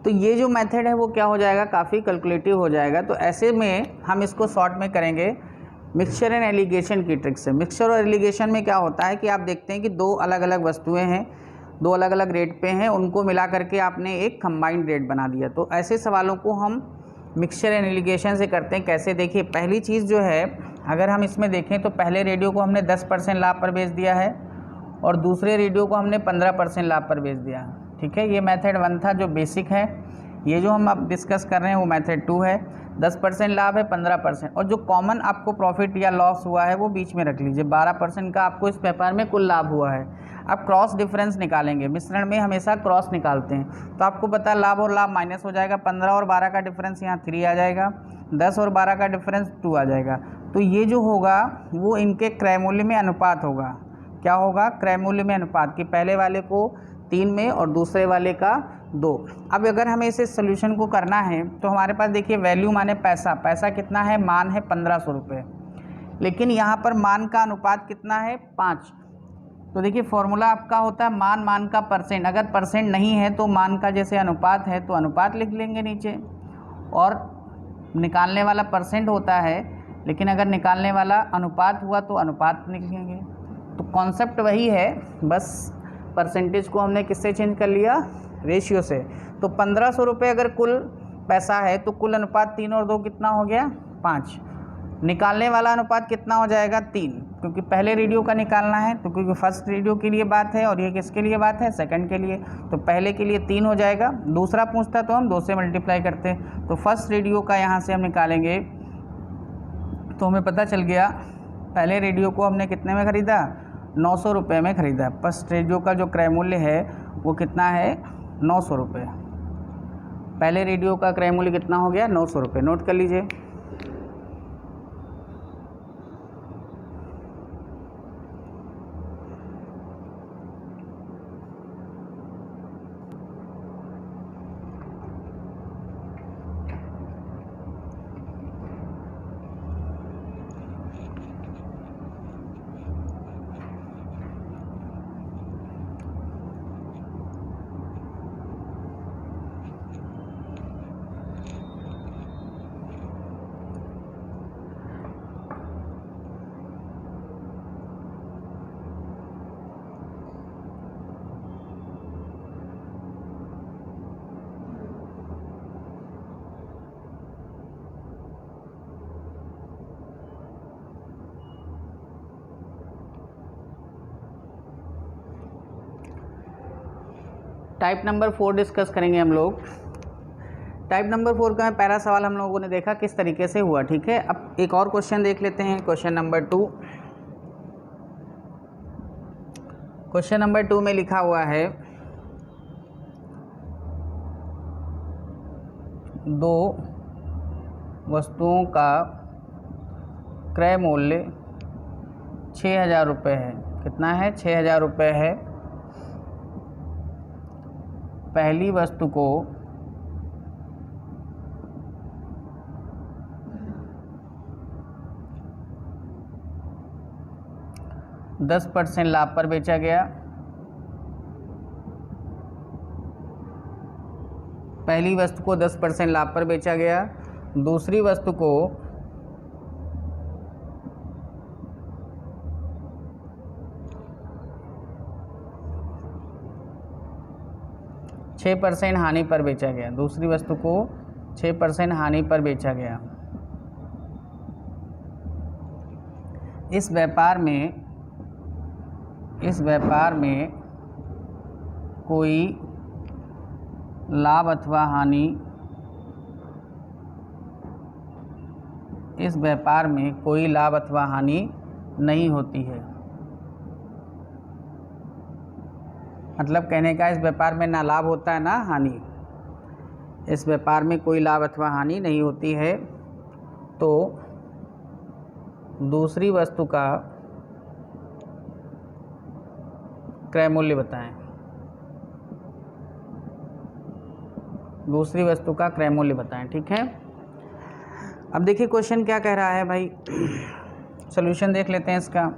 तो ये जो मेथड है वो क्या हो जाएगा, काफ़ी कैलकुलेटिव हो जाएगा। तो ऐसे में हम इसको शॉर्ट में करेंगे मिक्सचर एंड एलिगेशन की ट्रिक से। मिक्सचर और एलिगेशन में क्या होता है कि आप देखते हैं कि दो अलग अलग वस्तुएं हैं, दो अलग अलग रेट पे हैं, उनको मिला करके आपने एक कंबाइंड रेट बना दिया। तो ऐसे सवालों को हम मिक्सचर एंड एलिगेशन से करते हैं। कैसे, देखिए पहली चीज़ जो है, अगर हम इसमें देखें तो पहले रेडियो को हमने 10% लाभ पर बेच दिया है और दूसरे रेडियो को हमने 15% लाभ पर बेच दिया, ठीक है। ये मेथड 1 था जो बेसिक है। ये जो हम अब डिस्कस कर रहे हैं वो मेथड 2 है। 10% लाभ है, 15%, और जो कॉमन आपको प्रॉफिट या लॉस हुआ है वो बीच में रख लीजिए। 12% का आपको इस व्यापार में कुल लाभ हुआ है। अब क्रॉस डिफरेंस निकालेंगे, मिश्रण में हमेशा क्रॉस निकालते हैं। तो आपको पता है लाभ और लाभ माइनस हो जाएगा, 15 और 12 का डिफरेंस यहाँ 3 आ जाएगा, 10 और 12 का डिफरेंस 2 आ जाएगा। तो ये जो होगा वो इनके क्रय मूल्य में अनुपात होगा। क्या होगा? क्रय मूल्य में अनुपात, कि पहले वाले को 3 में और दूसरे वाले का 2। अब अगर हमें इसे सोल्यूशन को करना है तो हमारे पास देखिए वैल्यू माने पैसा, पैसा कितना है? मान है 1500 रुपये, लेकिन यहाँ पर मान का अनुपात कितना है? 5। तो देखिए फॉर्मूला आपका होता है मान का परसेंट। अगर परसेंट नहीं है तो मान का जैसे अनुपात है तो अनुपात लिख लेंगे नीचे, और निकालने वाला परसेंट होता है, लेकिन अगर निकालने वाला अनुपात हुआ तो अनुपात लिखेंगे। तो कॉन्सेप्ट वही है, बस परसेंटेज को हमने किससे चेंज कर लिया? रेशियो से। तो 1500 रुपये अगर कुल पैसा है तो कुल अनुपात 3 और 2 कितना हो गया? 5। निकालने वाला अनुपात कितना हो जाएगा? 3, क्योंकि पहले रेडियो का निकालना है, तो क्योंकि फर्स्ट रेडियो के लिए बात है और ये किसके लिए बात है? सेकंड के लिए। तो पहले के लिए 3 हो जाएगा, दूसरा पूछता तो हम 2 से मल्टीप्लाई करते। तो फर्स्ट रेडियो का यहाँ से हम निकालेंगे तो हमें पता चल गया पहले रेडियो को हमने कितने में ख़रीदा? 900 रुपये में ख़रीदा। फर्स्ट रेडियो का जो क्रय मूल्य है वो कितना है? 900 रुपये। पहले रेडियो का क्रय मूल्य कितना हो गया? 900 रुपये। नोट कर लीजिए। टाइप नंबर 4 डिस्कस करेंगे हम लोग। टाइप नंबर 4 का पहला सवाल हम लोगों ने देखा किस तरीके से हुआ, ठीक है। अब एक और क्वेश्चन देख लेते हैं, क्वेश्चन नंबर 2। क्वेश्चन नंबर 2 में लिखा हुआ है 2 वस्तुओं का क्रय मूल्य 6000 रुपये है। कितना है? 6000 रुपये है। पहली वस्तु को %10 लाभ पर बेचा गया। पहली वस्तु को 10% लाभ पर बेचा गया। दूसरी वस्तु को 6% हानि पर बेचा गया। दूसरी वस्तु को 6% हानि पर बेचा गया। इस व्यापार में कोई लाभ अथवा हानि नहीं होती है। मतलब कहने का इस व्यापार में ना लाभ होता है ना हानि। इस व्यापार में कोई लाभ अथवा हानि नहीं होती है। तो दूसरी वस्तु का क्रय मूल्य बताएं। दूसरी वस्तु का क्रय मूल्य बताएं, ठीक है। अब देखिए क्वेश्चन क्या कह रहा है भाई, सॉल्यूशन देख लेते हैं इसका।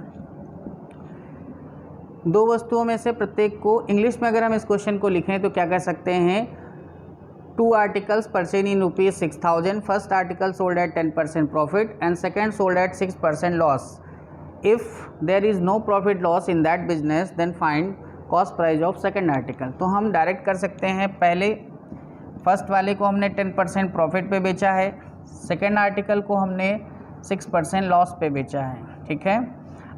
2 वस्तुओं में से प्रत्येक को, इंग्लिश में अगर हम इस क्वेश्चन को लिखें तो क्या कह सकते हैं? 2 articles purchased in ₹6,000. First article sold at 10% profit and second sold at 6% loss. If there is no profit loss in that business, then find cost price of second article. तो हम डायरेक्ट कर सकते हैं, पहले फर्स्ट वाले को हमने 10% profit पे बेचा है, सेकेंड आर्टिकल को हमने 6% लॉस पे बेचा है, ठीक है।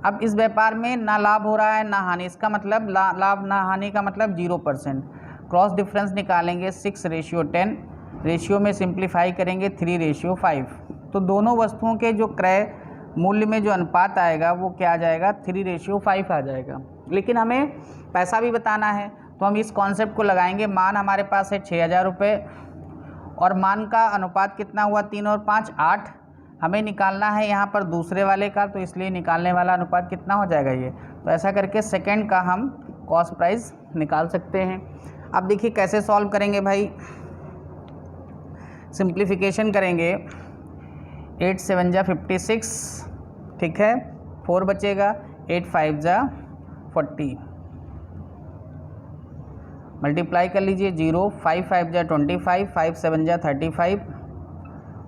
अब इस व्यापार में ना लाभ हो रहा है ना हानि, इसका मतलब लाभ ना हानि का मतलब 0%। क्रॉस डिफरेंस निकालेंगे 6:10, रेशियो में सिंप्लीफाई करेंगे 3:5। तो दोनों वस्तुओं के जो क्रय मूल्य में जो अनुपात आएगा वो क्या आ जाएगा? 3:5 आ जाएगा। लेकिन हमें पैसा भी बताना है, तो हम इस कॉन्सेप्ट को लगाएंगे। मान हमारे पास है 6,000 रुपये और मान का अनुपात कितना हुआ 3 और 5 8। हमें निकालना है यहाँ पर दूसरे वाले का, तो इसलिए निकालने वाला अनुपात कितना हो जाएगा ये। तो ऐसा करके सेकंड का हम कॉस्ट प्राइस निकाल सकते हैं। अब देखिए कैसे सॉल्व करेंगे भाई, सिंप्लीफिकेशन करेंगे। 8 7 जा 56, ठीक है, 4 बचेगा, 8 5 जा 40, मल्टीप्लाई कर लीजिए 0, 5 5 जा 25, 5 7 जा 35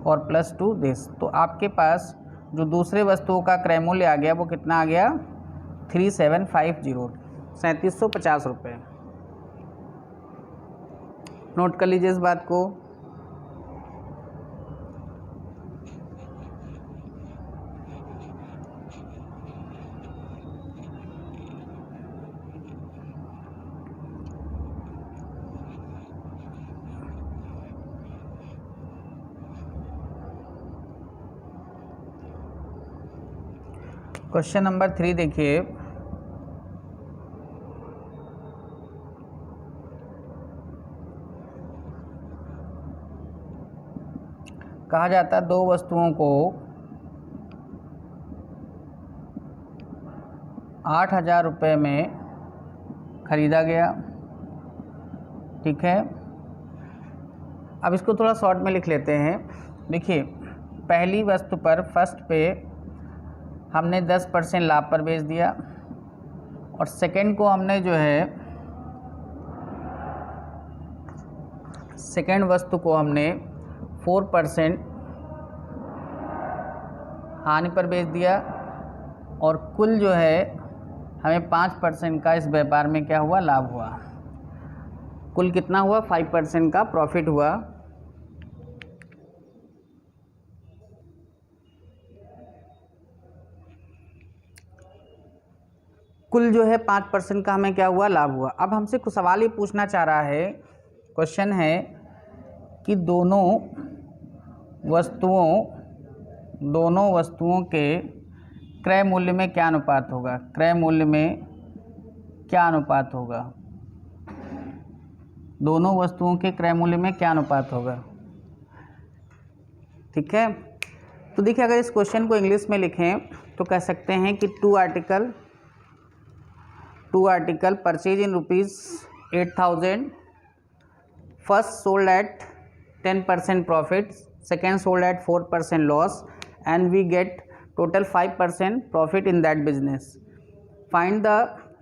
और +2 दिस। तो आपके पास जो दूसरे वस्तुओं का क्रय मूल्य आ गया वो कितना आ गया 3750, 3750 रुपये। नोट कर लीजिए इस बात को। क्वेश्चन नंबर 3 देखिए, कहा जाता है 2 वस्तुओं को 8,000 रुपये में खरीदा गया, ठीक है। अब इसको थोड़ा शॉर्ट में लिख लेते हैं। देखिए पहली वस्तु पर फर्स्ट पे हमने 10% लाभ पर बेच दिया और सेकंड को हमने जो है सेकंड वस्तु को हमने 4% हानि पर बेच दिया और कुल जो है हमें 5% का इस व्यापार में क्या हुआ, लाभ हुआ। कुल कितना हुआ, 5% का प्रॉफिट हुआ। कुल जो है 5% का हमें क्या हुआ, लाभ हुआ। अब हमसे कुछ सवाल ये पूछना चाह रहा है, क्वेश्चन है कि दोनों वस्तुओं के क्रय मूल्य में क्या अनुपात होगा, क्रय मूल्य में क्या अनुपात होगा, दोनों वस्तुओं के क्रय मूल्य में क्या अनुपात होगा, ठीक है। तो देखिए अगर इस क्वेश्चन को इंग्लिश में लिखें तो कह सकते हैं कि two article purchase in ₹8,000, first sold at 10% profit, second sold at 4% loss and we get total 5% profit in that business. Find the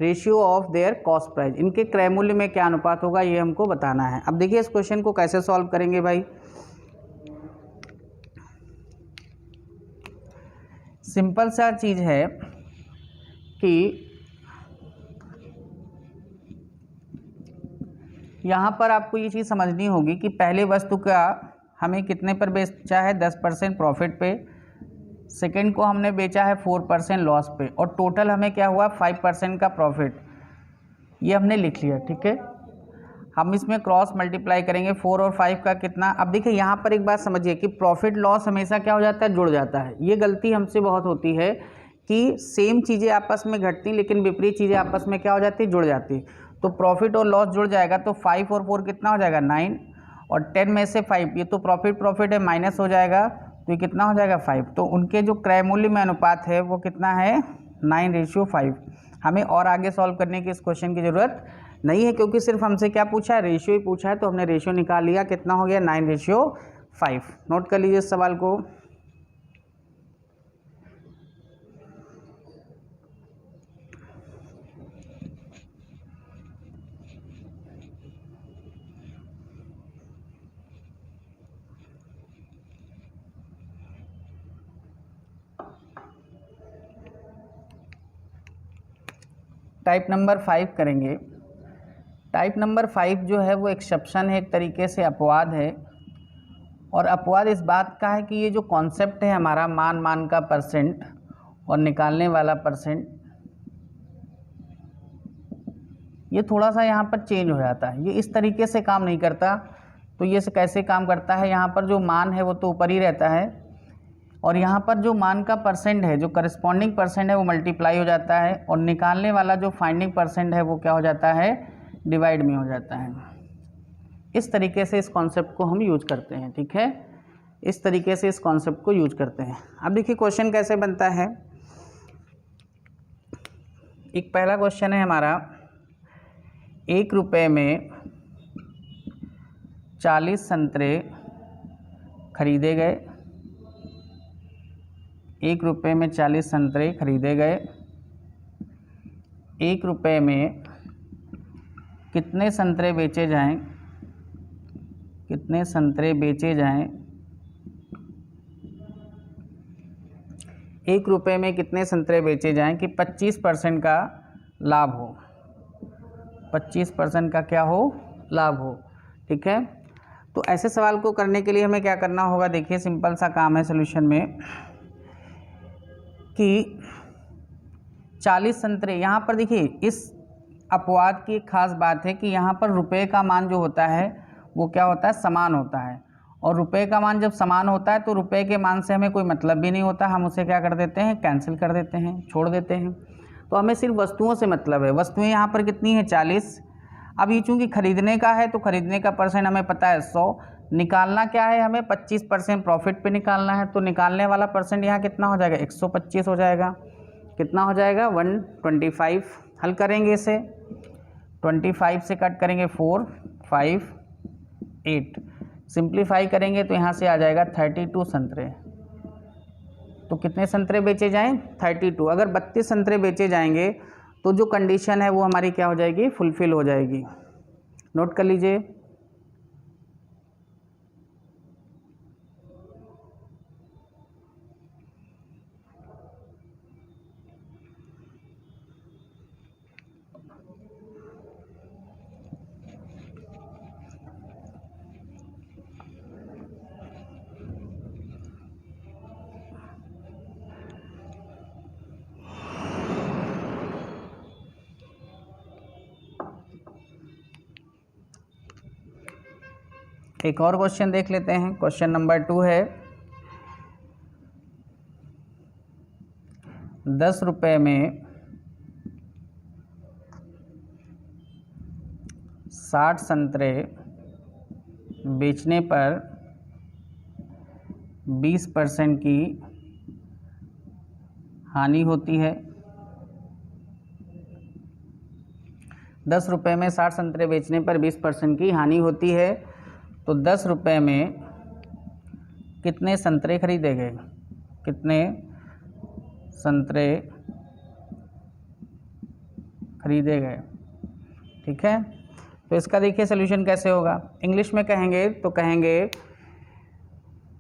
ratio of their cost price. इनके क्रय मूल्य में क्या अनुपात होगा ये हमको बताना है। अब देखिए इस क्वेश्चन को कैसे सॉल्व करेंगे भाई। सिंपल सा चीज़ है कि यहाँ पर आपको ये चीज़ समझनी होगी कि पहले वस्तु का हमें कितने पर बेचा है, 10% प्रॉफिट पे, सेकंड को हमने बेचा है 4% लॉस पे और टोटल हमें क्या हुआ 5% का प्रॉफिट। ये हमने लिख लिया, ठीक है। हम इसमें क्रॉस मल्टीप्लाई करेंगे 4 और 5 का कितना। अब देखिए यहाँ पर एक बात समझिए कि प्रॉफिट लॉस हमेशा क्या हो जाता है, जुड़ जाता है। ये गलती हमसे बहुत होती है कि सेम चीज़ें आपस में घटती लेकिन विपरीत चीज़ें आपस में क्या हो जाती, जुड़ जाती। तो प्रॉफिट और लॉस जुड़ जाएगा तो 5 और 4 कितना हो जाएगा 9 और 10 में से 5, ये तो प्रॉफिट है, माइनस हो जाएगा तो ये कितना हो जाएगा 5। तो उनके जो क्रय मूल्य में अनुपात है वो कितना है 9:5। हमें और आगे सॉल्व करने की इस क्वेश्चन की ज़रूरत नहीं है क्योंकि सिर्फ हमसे क्या पूछा है, रेशियो ही पूछा है। तो हमने रेशियो निकाल लिया, कितना हो गया 9:5। नोट कर लीजिए इस सवाल को। टाइप नंबर 5 करेंगे। टाइप नंबर 5 जो है वो एक्सेप्शन है, एक तरीके से अपवाद है। और अपवाद इस बात का है कि ये जो कॉन्सेप्ट है हमारा मान का परसेंट और निकालने वाला परसेंट, ये थोड़ा सा यहाँ पर चेंज हो जाता है। ये इस तरीके से काम नहीं करता। तो ये कैसे काम करता है, यहाँ पर जो मान है वो तो ऊपर ही रहता है और यहाँ पर जो मान का परसेंट है, जो करस्पॉन्डिंग परसेंट है वो मल्टीप्लाई हो जाता है, और निकालने वाला जो फाइंडिंग परसेंट है वो क्या हो जाता है, डिवाइड में हो जाता है। इस तरीके से इस कॉन्सेप्ट को हम यूज करते हैं, ठीक है, इस तरीके से इस कॉन्सेप्ट को यूज करते हैं। अब देखिए क्वेश्चन कैसे बनता है। एक पहला क्वेश्चन है हमारा, 1 रुपये में 40 संतरे खरीदे गए। 1 रुपये में 40 संतरे खरीदे गए। 1 रुपये में कितने संतरे बेचे जाएं, कितने संतरे बेचे जाएं, 1 रुपये में कितने संतरे बेचे जाएं कि 25% का लाभ हो, 25% का क्या हो, लाभ हो, ठीक है। तो ऐसे सवाल को करने के लिए हमें क्या करना होगा, देखिए सिंपल सा काम है सॉल्यूशन में कि 40 संतरे, यहाँ पर देखिए इस अपवाद की एक खास बात है कि यहाँ पर रुपए का मान जो होता है वो क्या होता है, समान होता है, और रुपए का मान जब समान होता है तो रुपए के मान से हमें कोई मतलब भी नहीं होता, हम उसे क्या कर देते हैं, कैंसिल कर देते हैं, छोड़ देते हैं। तो हमें सिर्फ वस्तुओं से मतलब है। वस्तुएं यहाँ पर कितनी है, 40। अब ये चूँकि खरीदने का है तो खरीदने का परसेंट हमें पता है 100, निकालना क्या है हमें, 25% प्रॉफिट पे निकालना है, तो निकालने वाला परसेंट यहाँ कितना हो जाएगा, 125 हो जाएगा। कितना हो जाएगा, 125। हल करेंगे इसे, 25 से कट करेंगे 4, 5, 8, सिंप्लीफाई करेंगे तो यहाँ से आ जाएगा 32 संतरे। तो कितने संतरे बेचे जाएं, 32। अगर 32 संतरे बेचे जाएंगे तो जो कंडीशन है वो हमारी क्या हो जाएगी, फुलफिल हो जाएगी। नोट कर लीजिए। एक और क्वेश्चन देख लेते हैं। क्वेश्चन नंबर 2 है, 10 रुपये में 60 संतरे बेचने पर 20% की हानि होती है। 10 रुपये में 60 संतरे बेचने पर 20% की हानि होती है। तो 10 रुपये में कितने संतरे खरीदे गए, कितने संतरे खरीदे गए, ठीक है। तो इसका देखिए सोल्यूशन कैसे होगा। इंग्लिश में कहेंगे तो कहेंगे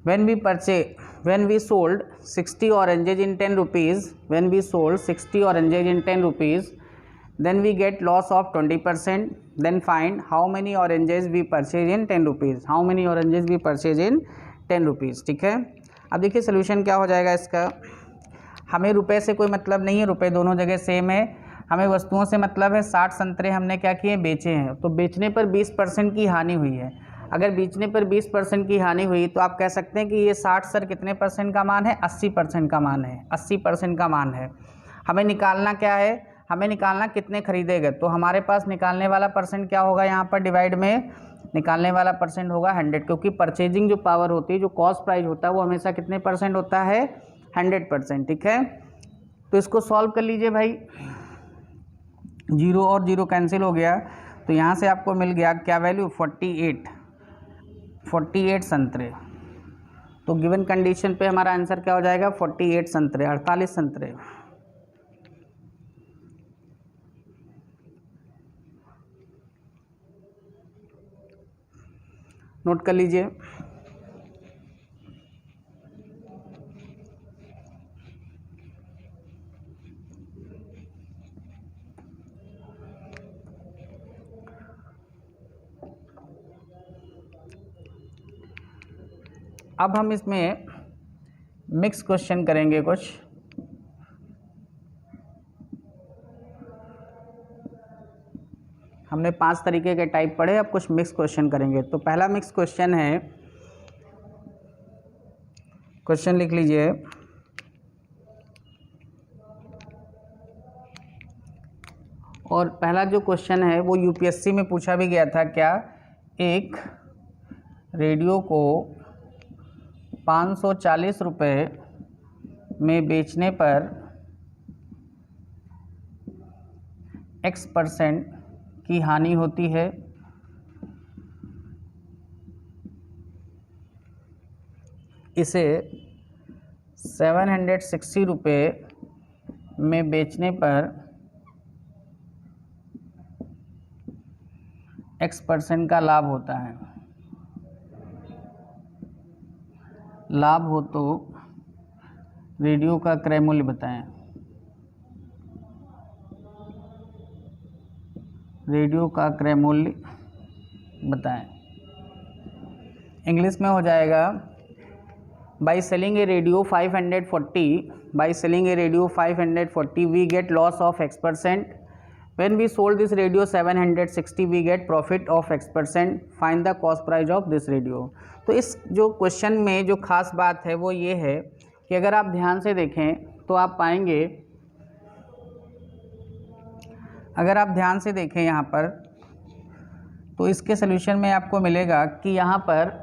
when we sold 60 oranges in 10 rupees, when we sold 60 oranges in 10 rupees, then we get loss of 20%. Then find how many oranges we purchase in 10 rupees, how many oranges we purchase in 10 rupees, ठीक है। अब देखिए solution क्या हो जाएगा इसका। हमें रुपए से कोई मतलब नहीं है, रुपए दोनों जगह सेम है, हमें वस्तुओं से मतलब है। 60 संतरे हमने क्या किए, बेचे हैं, तो बेचने पर 20% की हानि हुई है। अगर बेचने पर 20% की हानि हुई तो आप कह सकते हैं कि ये 60 सर कितने परसेंट का मान है, 80% का मान है, 80% का मान है। हमें निकालना क्या है, हमें निकालना कितने खरीदे गए। तो हमारे पास निकालने वाला परसेंट क्या होगा, यहाँ पर डिवाइड में निकालने वाला परसेंट होगा 100, क्योंकि परचेजिंग जो पावर होती है, जो कॉस्ट प्राइस होता है, वो हमेशा कितने परसेंट होता है, 100%, ठीक है। तो इसको सॉल्व कर लीजिए भाई। 0 और 0 कैंसिल हो गया, तो यहाँ से आपको मिल गया क्या वैल्यू, 48 संतरे। तो गिवन कंडीशन पे हमारा आंसर क्या हो जाएगा, 48 संतरे, 48 संतरे। नोट कर लीजिए। अब हम इसमें मिक्स क्वेश्चन करेंगे कुछ। हमने 5 तरीके के टाइप पढ़े, अब कुछ मिक्स क्वेश्चन करेंगे। तो पहला मिक्स क्वेश्चन है, क्वेश्चन लिख लीजिए। और पहला जो क्वेश्चन है वो यूपीएससी में पूछा भी गया था। क्या एक रेडियो को 540 रुपये में बेचने पर X% की हानि होती है? इसे 760 रुपये में बेचने पर X% का लाभ होता है। लाभ हो तो रेडियो का क्रय मूल्य बताएं। रेडियो का क्रय मूल्य बताएं। इंग्लिश में हो जाएगा, by selling a radio 540 we get loss of X%। When we sold this radio 760 we get profit of X%. Find the cost price of this radio। तो इस जो क्वेश्चन में जो खास बात है वो ये है कि अगर आप ध्यान से देखें तो आप पाएंगे, अगर आप ध्यान से देखें यहाँ पर तो इसके सलूशन में आपको मिलेगा कि यहाँ पर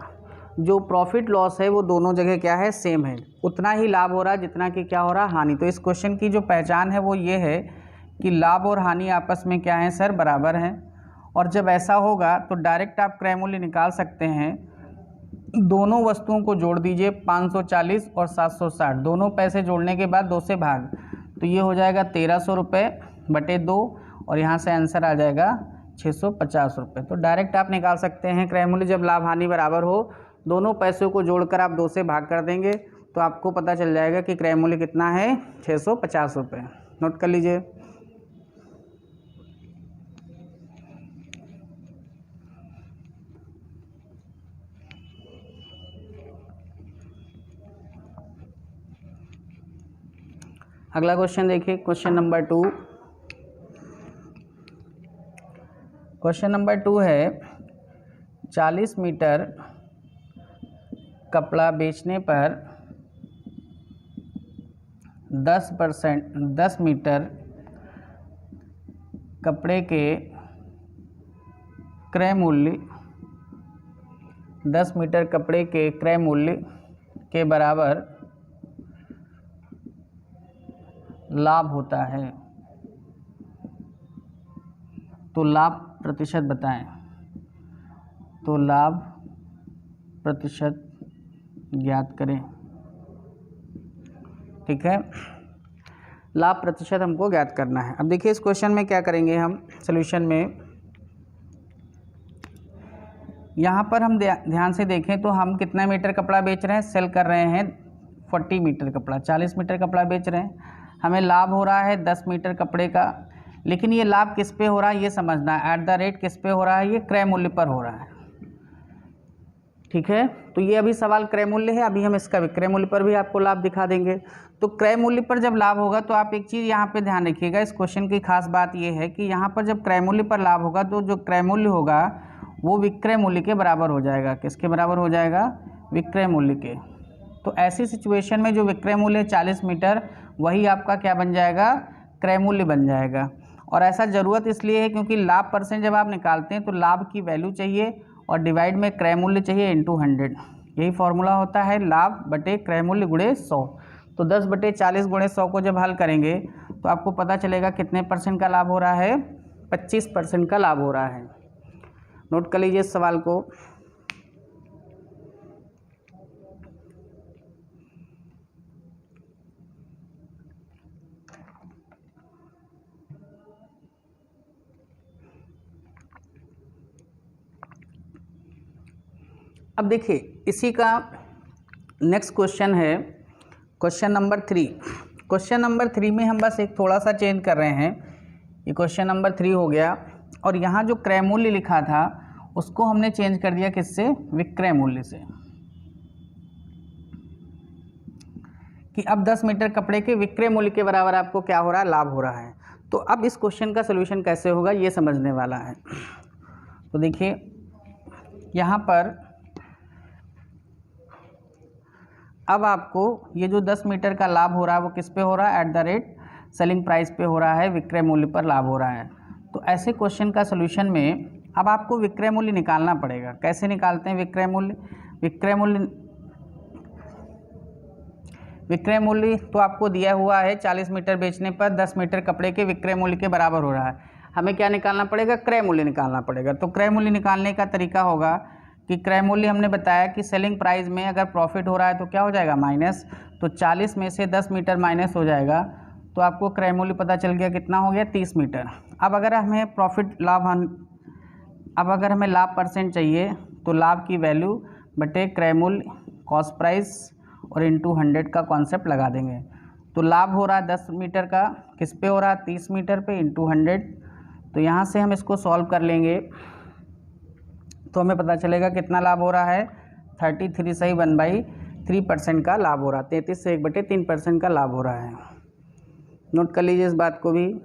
जो प्रॉफिट लॉस है वो दोनों जगह क्या है, सेम है। उतना ही लाभ हो रहा है जितना कि क्या हो रहा है, हानि। तो इस क्वेश्चन की जो पहचान है वो ये है कि लाभ और हानि आपस में क्या है सर, बराबर हैं। और जब ऐसा होगा तो डायरेक्ट आप क्रय मूल्य निकाल सकते हैं। दोनों वस्तुओं को जोड़ दीजिए, 540 और 760, दोनों पैसे जोड़ने के बाद 2 से भाग, तो ये हो जाएगा 1300 रुपये बटे 2 और यहाँ से आंसर आ जाएगा 650 रुपये। तो डायरेक्ट आप निकाल सकते हैं क्रय मूल्य। जब लाभ हानि बराबर हो, दोनों पैसों को जोड़कर आप 2 से भाग कर देंगे तो आपको पता चल जाएगा कि क्रय मूल्य कितना है, 650 रुपये। नोट कर लीजिए। अगला क्वेश्चन देखिए, क्वेश्चन नंबर 2। क्वेश्चन नंबर 2 है 40 मीटर कपड़ा बेचने पर 10 मीटर कपड़े के क्रय मूल्य 10 मीटर कपड़े के क्रय मूल्य के बराबर लाभ होता है, तो लाभ प्रतिशत बताएं। तो लाभ प्रतिशत ज्ञात करें। ठीक है, लाभ प्रतिशत हमको ज्ञात करना है। अब देखिए इस क्वेश्चन में क्या करेंगे हम सॉल्यूशन में। यहाँ पर हम ध्यान से देखें तो हम कितना मीटर कपड़ा बेच रहे हैं, सेल कर रहे हैं 40 मीटर कपड़ा, 40 मीटर कपड़ा बेच रहे हैं। हमें लाभ हो रहा है 10 मीटर कपड़े का, लेकिन ये लाभ किस पे हो रहा है ये समझना है। एट द रेट किस पे हो रहा है, ये क्रय मूल्य पर हो रहा है। ठीक है, तो ये अभी सवाल क्रय मूल्य है, अभी हम इसका विक्रय मूल्य पर भी आपको लाभ दिखा देंगे। तो क्रय मूल्य पर जब लाभ होगा तो आप एक चीज़ यहाँ पे ध्यान रखिएगा, इस क्वेश्चन की खास बात ये है कि यहाँ पर जब क्रय मूल्य पर लाभ होगा तो जो क्रय मूल्य होगा वो विक्रय मूल्य के बराबर हो जाएगा। किसके बराबर हो जाएगा, विक्रय मूल्य के। तो ऐसी सिचुएशन में जो विक्रय मूल्य 40 मीटर वही आपका क्या बन जाएगा, क्रय मूल्य बन जाएगा। और ऐसा ज़रूरत इसलिए है क्योंकि लाभ परसेंट जब आप निकालते हैं तो लाभ की वैल्यू चाहिए और डिवाइड में क्रय मूल्य चाहिए इंटू 100। यही फॉर्मूला होता है लाभ बटे क्रय मूल्य गुणे 100। तो 10 बटे 40 गुणे 100 को जब हल करेंगे तो आपको पता चलेगा कितने परसेंट का लाभ हो रहा है, 25% का लाभ हो रहा है। नोट कर लीजिए इस सवाल को। अब देखिए इसी का नेक्स्ट क्वेश्चन है क्वेश्चन नंबर 3। क्वेश्चन नंबर 3 में हम बस एक थोड़ा सा चेंज कर रहे हैं। ये क्वेश्चन नंबर 3 हो गया और यहाँ जो क्रय मूल्य लिखा था उसको हमने चेंज कर दिया किससे, विक्रय मूल्य से। कि अब 10 मीटर कपड़े के विक्रय मूल्य के बराबर आपको क्या हो रहा है, लाभ हो रहा है। तो अब इस क्वेश्चन का सलूशन कैसे होगा ये समझने वाला है। तो देखिए यहाँ पर अब आपको ये जो 10 मीटर का लाभ हो रहा है वो किस पे हो रहा है, at the rate selling price पे हो रहा है, विक्रय मूल्य पर लाभ हो रहा है। तो ऐसे क्वेश्चन का सोल्यूशन में अब आपको विक्रय मूल्य निकालना पड़ेगा। कैसे निकालते हैं विक्रय मूल्य? विक्रय मूल्य तो आपको दिया हुआ है 40 मीटर बेचने पर 10 मीटर कपड़े के विक्रय मूल्य के बराबर हो रहा है। हमें क्या निकालना पड़ेगा, क्रय मूल्य निकालना पड़ेगा। तो क्रय मूल्य निकालने का तरीका होगा कि क्रय मूल्य हमने बताया कि सेलिंग प्राइस में अगर प्रॉफिट हो रहा है तो क्या हो जाएगा, माइनस। तो 40 में से 10 मीटर माइनस हो जाएगा, तो आपको क्रय मूल्य पता चल गया, कितना हो गया, 30 मीटर। अब अगर हमें लाभ परसेंट चाहिए तो लाभ की वैल्यू बटे क्रय मूल्य कॉस्ट प्राइस और इंटू 100 का कॉन्सेप्ट लगा देंगे। तो लाभ हो रहा है 10 मीटर का, किस पे हो रहा है, 30 मीटर पे, इंटू 100। तो यहाँ से हम इसको सॉल्व कर लेंगे तो हमें पता चलेगा कितना लाभ हो रहा है, 33 सही 1/3% का लाभ हो रहा है। 33 से 1/3% का लाभ हो रहा है। नोट कर लीजिए इस बात को भी।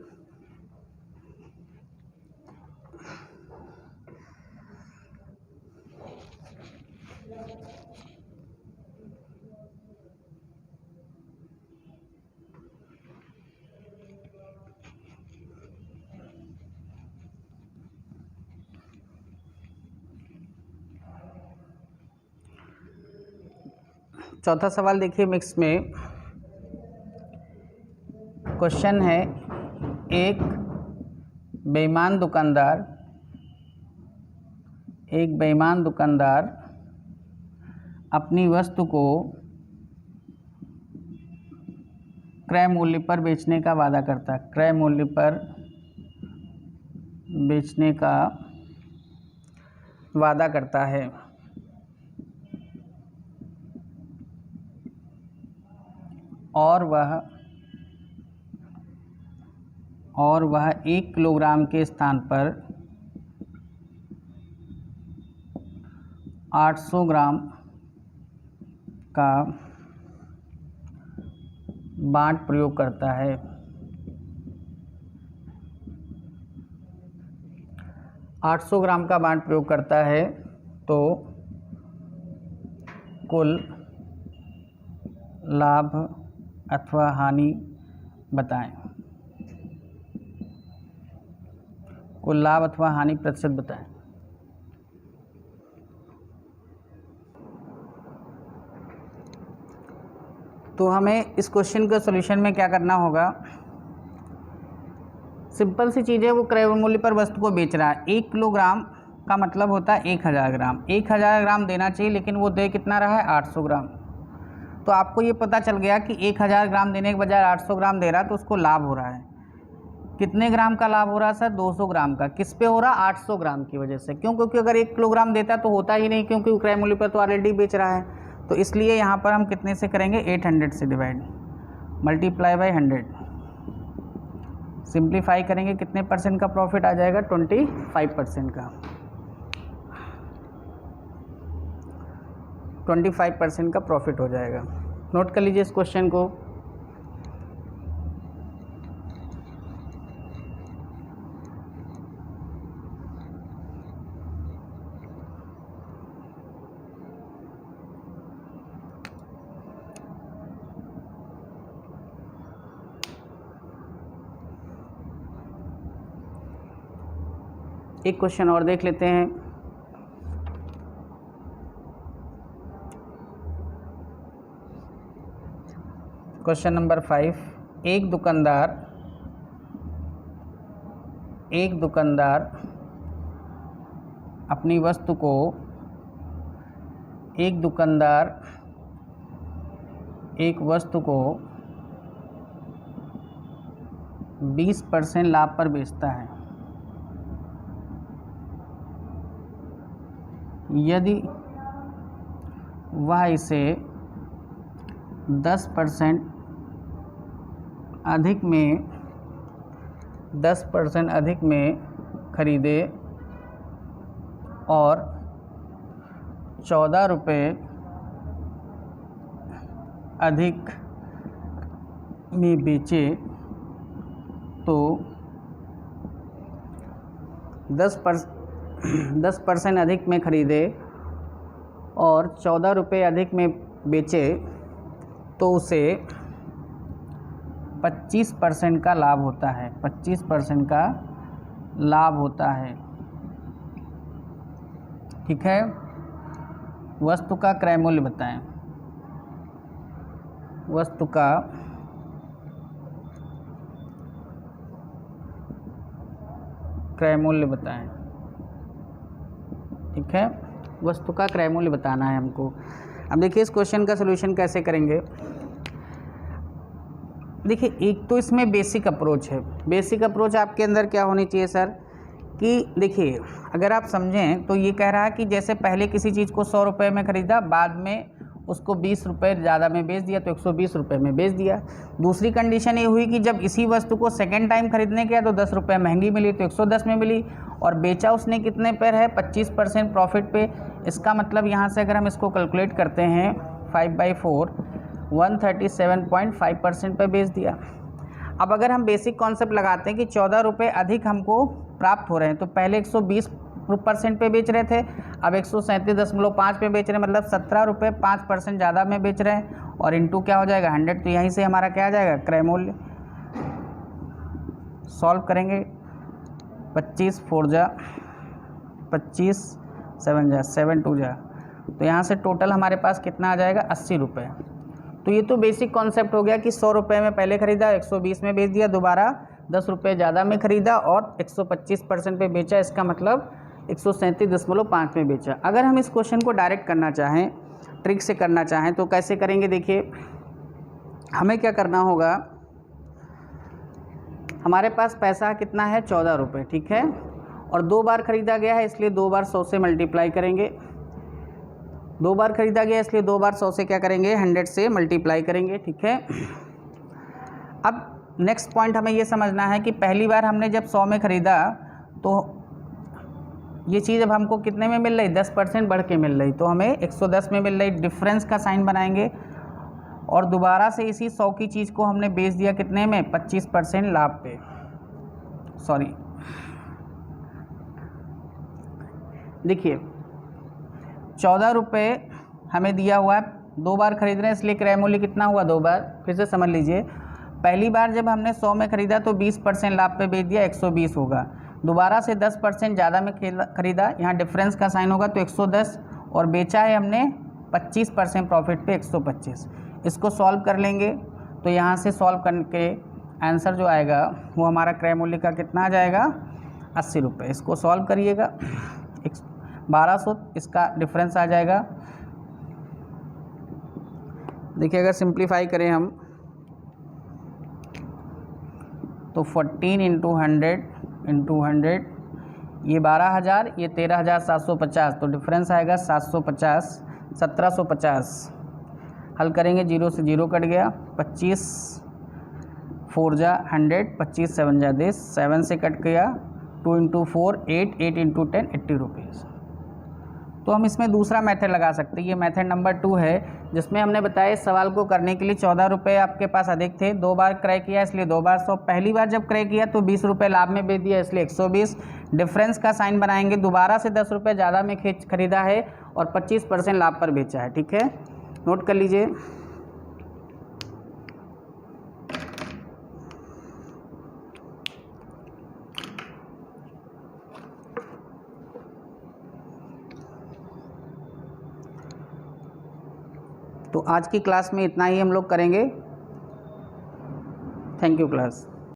चौथा सवाल देखिए मिक्स में। क्वेश्चन है, एक बेईमान दुकानदार अपनी वस्तु को क्रय मूल्य पर बेचने का वादा करता है। क्रय मूल्य पर बेचने का वादा करता है और वह 1 किलोग्राम के स्थान पर 800 ग्राम का बाँट प्रयोग करता है। 800 ग्राम का बाँट प्रयोग करता है तो कुल लाभ अथवा हानि बताएं। कुल लाभ अथवा हानि प्रतिशत बताएं। तो हमें इस क्वेश्चन के सॉल्यूशन में क्या करना होगा, सिंपल सी चीज़ है, वो क्रय मूल्य पर वस्तु को बेच रहा है। 1 किलोग्राम का मतलब होता है 1000 ग्राम। 1000 ग्राम देना चाहिए, लेकिन वो दे कितना रहा है, 800 ग्राम। तो आपको ये पता चल गया कि 1000 ग्राम देने के बजाय 800 ग्राम दे रहा है, तो उसको लाभ हो रहा है। कितने ग्राम का लाभ हो रहा है सर, 200 ग्राम का। किस पे हो रहा है, 800 ग्राम की वजह से। क्यों? क्योंकि अगर 1 किलोग्राम देता तो होता ही नहीं, क्योंकि क्रय मूल्य पर तो ऑलरेडी बेच रहा है। तो इसलिए यहाँ पर हम कितने से करेंगे, 800 से डिवाइड, मल्टीप्लाई बाई 100, सिंप्लीफाई करेंगे, कितने परसेंट का प्रॉफिट आ जाएगा, 25% का। 25% का प्रॉफिट हो जाएगा। नोट कर लीजिए इस क्वेश्चन को। एक क्वेश्चन और देख लेते हैं। क्वेश्चन नंबर 5, एक दुकानदार अपनी वस्तु को 20% लाभ पर बेचता है। यदि वह इसे 10% अधिक में खरीदे और 14 रुपये अधिक में बेचे तो 10% अधिक में खरीदे और 14 रुपये अधिक में बेचे तो उसे 25% का लाभ होता है, 25% का लाभ होता है। ठीक है, वस्तु का क्रय मूल्य बताएं। वस्तु का क्रय मूल्य बताएं। ठीक है, वस्तु का क्रय मूल्य बताना है हमको। अब देखिए इस क्वेश्चन का सलूशन कैसे करेंगे। देखिए एक तो इसमें बेसिक अप्रोच है। बेसिक अप्रोच आपके अंदर क्या होनी चाहिए सर कि देखिए अगर आप समझें तो ये कह रहा है कि जैसे पहले किसी चीज़ को 100 रुपये में ख़रीदा, बाद में उसको 20 रुपये ज़्यादा में बेच दिया तो 120 रुपये में बेच दिया। दूसरी कंडीशन ये हुई कि जब इसी वस्तु को सेकेंड टाइम खरीदने गया तो 10 रुपये महंगी मिली तो 110 में मिली, और बेचा उसने कितने पर है, 25% प्रॉफिट पे। इसका मतलब यहाँ से अगर हम इसको कैलकुलेट करते हैं 5/4 137.5% पे बेच दिया। अब अगर हम बेसिक कॉन्सेप्ट लगाते हैं कि 14 रुपये अधिक हमको प्राप्त हो रहे हैं, तो पहले 120% पे बेच रहे थे, अब 137.5 पे बेच रहे हैं, मतलब 17 रुपये 5% ज़्यादा में बेच रहे हैं, और इंटू क्या हो जाएगा 100। तो यहीं से हमारा क्या आ जाएगा क्रय मूल्य। सॉल्व करेंगे 25 4 जा 25 7 जा 7 2 जा, तो यहाँ से टोटल हमारे पास कितना आ जाएगा 80 रुपये। तो ये तो बेसिक कॉन्सेप्ट हो गया कि 100 रुपये में पहले ख़रीदा, 120 में बेच दिया, दोबारा 10 रुपये ज़्यादा में ख़रीदा और 125% पे बेचा। इसका मतलब 137.5 में बेचा। अगर हम इस क्वेश्चन को डायरेक्ट करना चाहें, ट्रिक से करना चाहें, तो कैसे करेंगे। देखिए हमें क्या करना होगा, हमारे पास पैसा कितना है 14 रुपये, ठीक है, और 2 बार ख़रीदा गया है इसलिए 2 बार 100 से मल्टीप्लाई करेंगे। 2 बार ख़रीदा गया इसलिए 2 बार 100 से क्या करेंगे 100 से मल्टीप्लाई करेंगे। ठीक है, अब नेक्स्ट पॉइंट हमें ये समझना है कि पहली बार हमने जब 100 में ख़रीदा तो ये चीज़ अब हमको कितने में मिल रही, 10% बढ़ के मिल रही, तो हमें 110 में मिल रही। डिफरेंस का साइन बनाएंगे और दोबारा से इसी 100 की चीज़ को हमने बेच दिया कितने में, 25% लाभ पे। सॉरी, देखिए 14 रुपये हमें दिया हुआ है, 2 बार खरीद रहे हैं इसलिए क्रय मूल्य कितना हुआ 2 बार। फिर से समझ लीजिए, पहली बार जब हमने 100 में ख़रीदा तो 20% लाभ पे बेच दिया, 120 होगा। दोबारा से 10% ज़्यादा में ख़रीदा, यहाँ डिफरेंस का साइन होगा तो 110, और बेचा है हमने 25% प्रॉफिट पे 125। इसको सॉल्व कर लेंगे तो यहाँ से सॉल्व करके आंसर जो आएगा वो हमारा क्रय मूल्य का कितना आ जाएगा 80 रुपये। इसको सॉल्व करिएगा, 1200 इसका डिफरेंस आ जाएगा। देखिए अगर सिंप्लीफाई करें हम तो 14 × 100 ये 12,000, ये 13,750, तो डिफरेंस आएगा 750 1750। हल करेंगे, 0 से 0 कट गया, 25 4 जा 100, 25 7 जा 10, 7 से कट गया, 2 × 4 8, 8 × 10 80 रुपीज़। तो हम इसमें दूसरा मेथड लगा सकते हैं, ये मेथड नंबर 2 है, जिसमें हमने बताया इस सवाल को करने के लिए 14 रुपये आपके पास अधिक थे, 2 बार क्रय किया इसलिए 2 बार 100, पहली बार जब क्रय किया तो 20 रुपये लाभ में बेच दिया इसलिए 120। डिफरेंस का साइन बनाएंगे, दोबारा से 10 रुपये ज़्यादा में खरीदा है और 25% लाभ पर बेचा है। ठीक है, नोट कर लीजिए। तो आज की क्लास में इतना ही हम लोग करेंगे। Thank you class.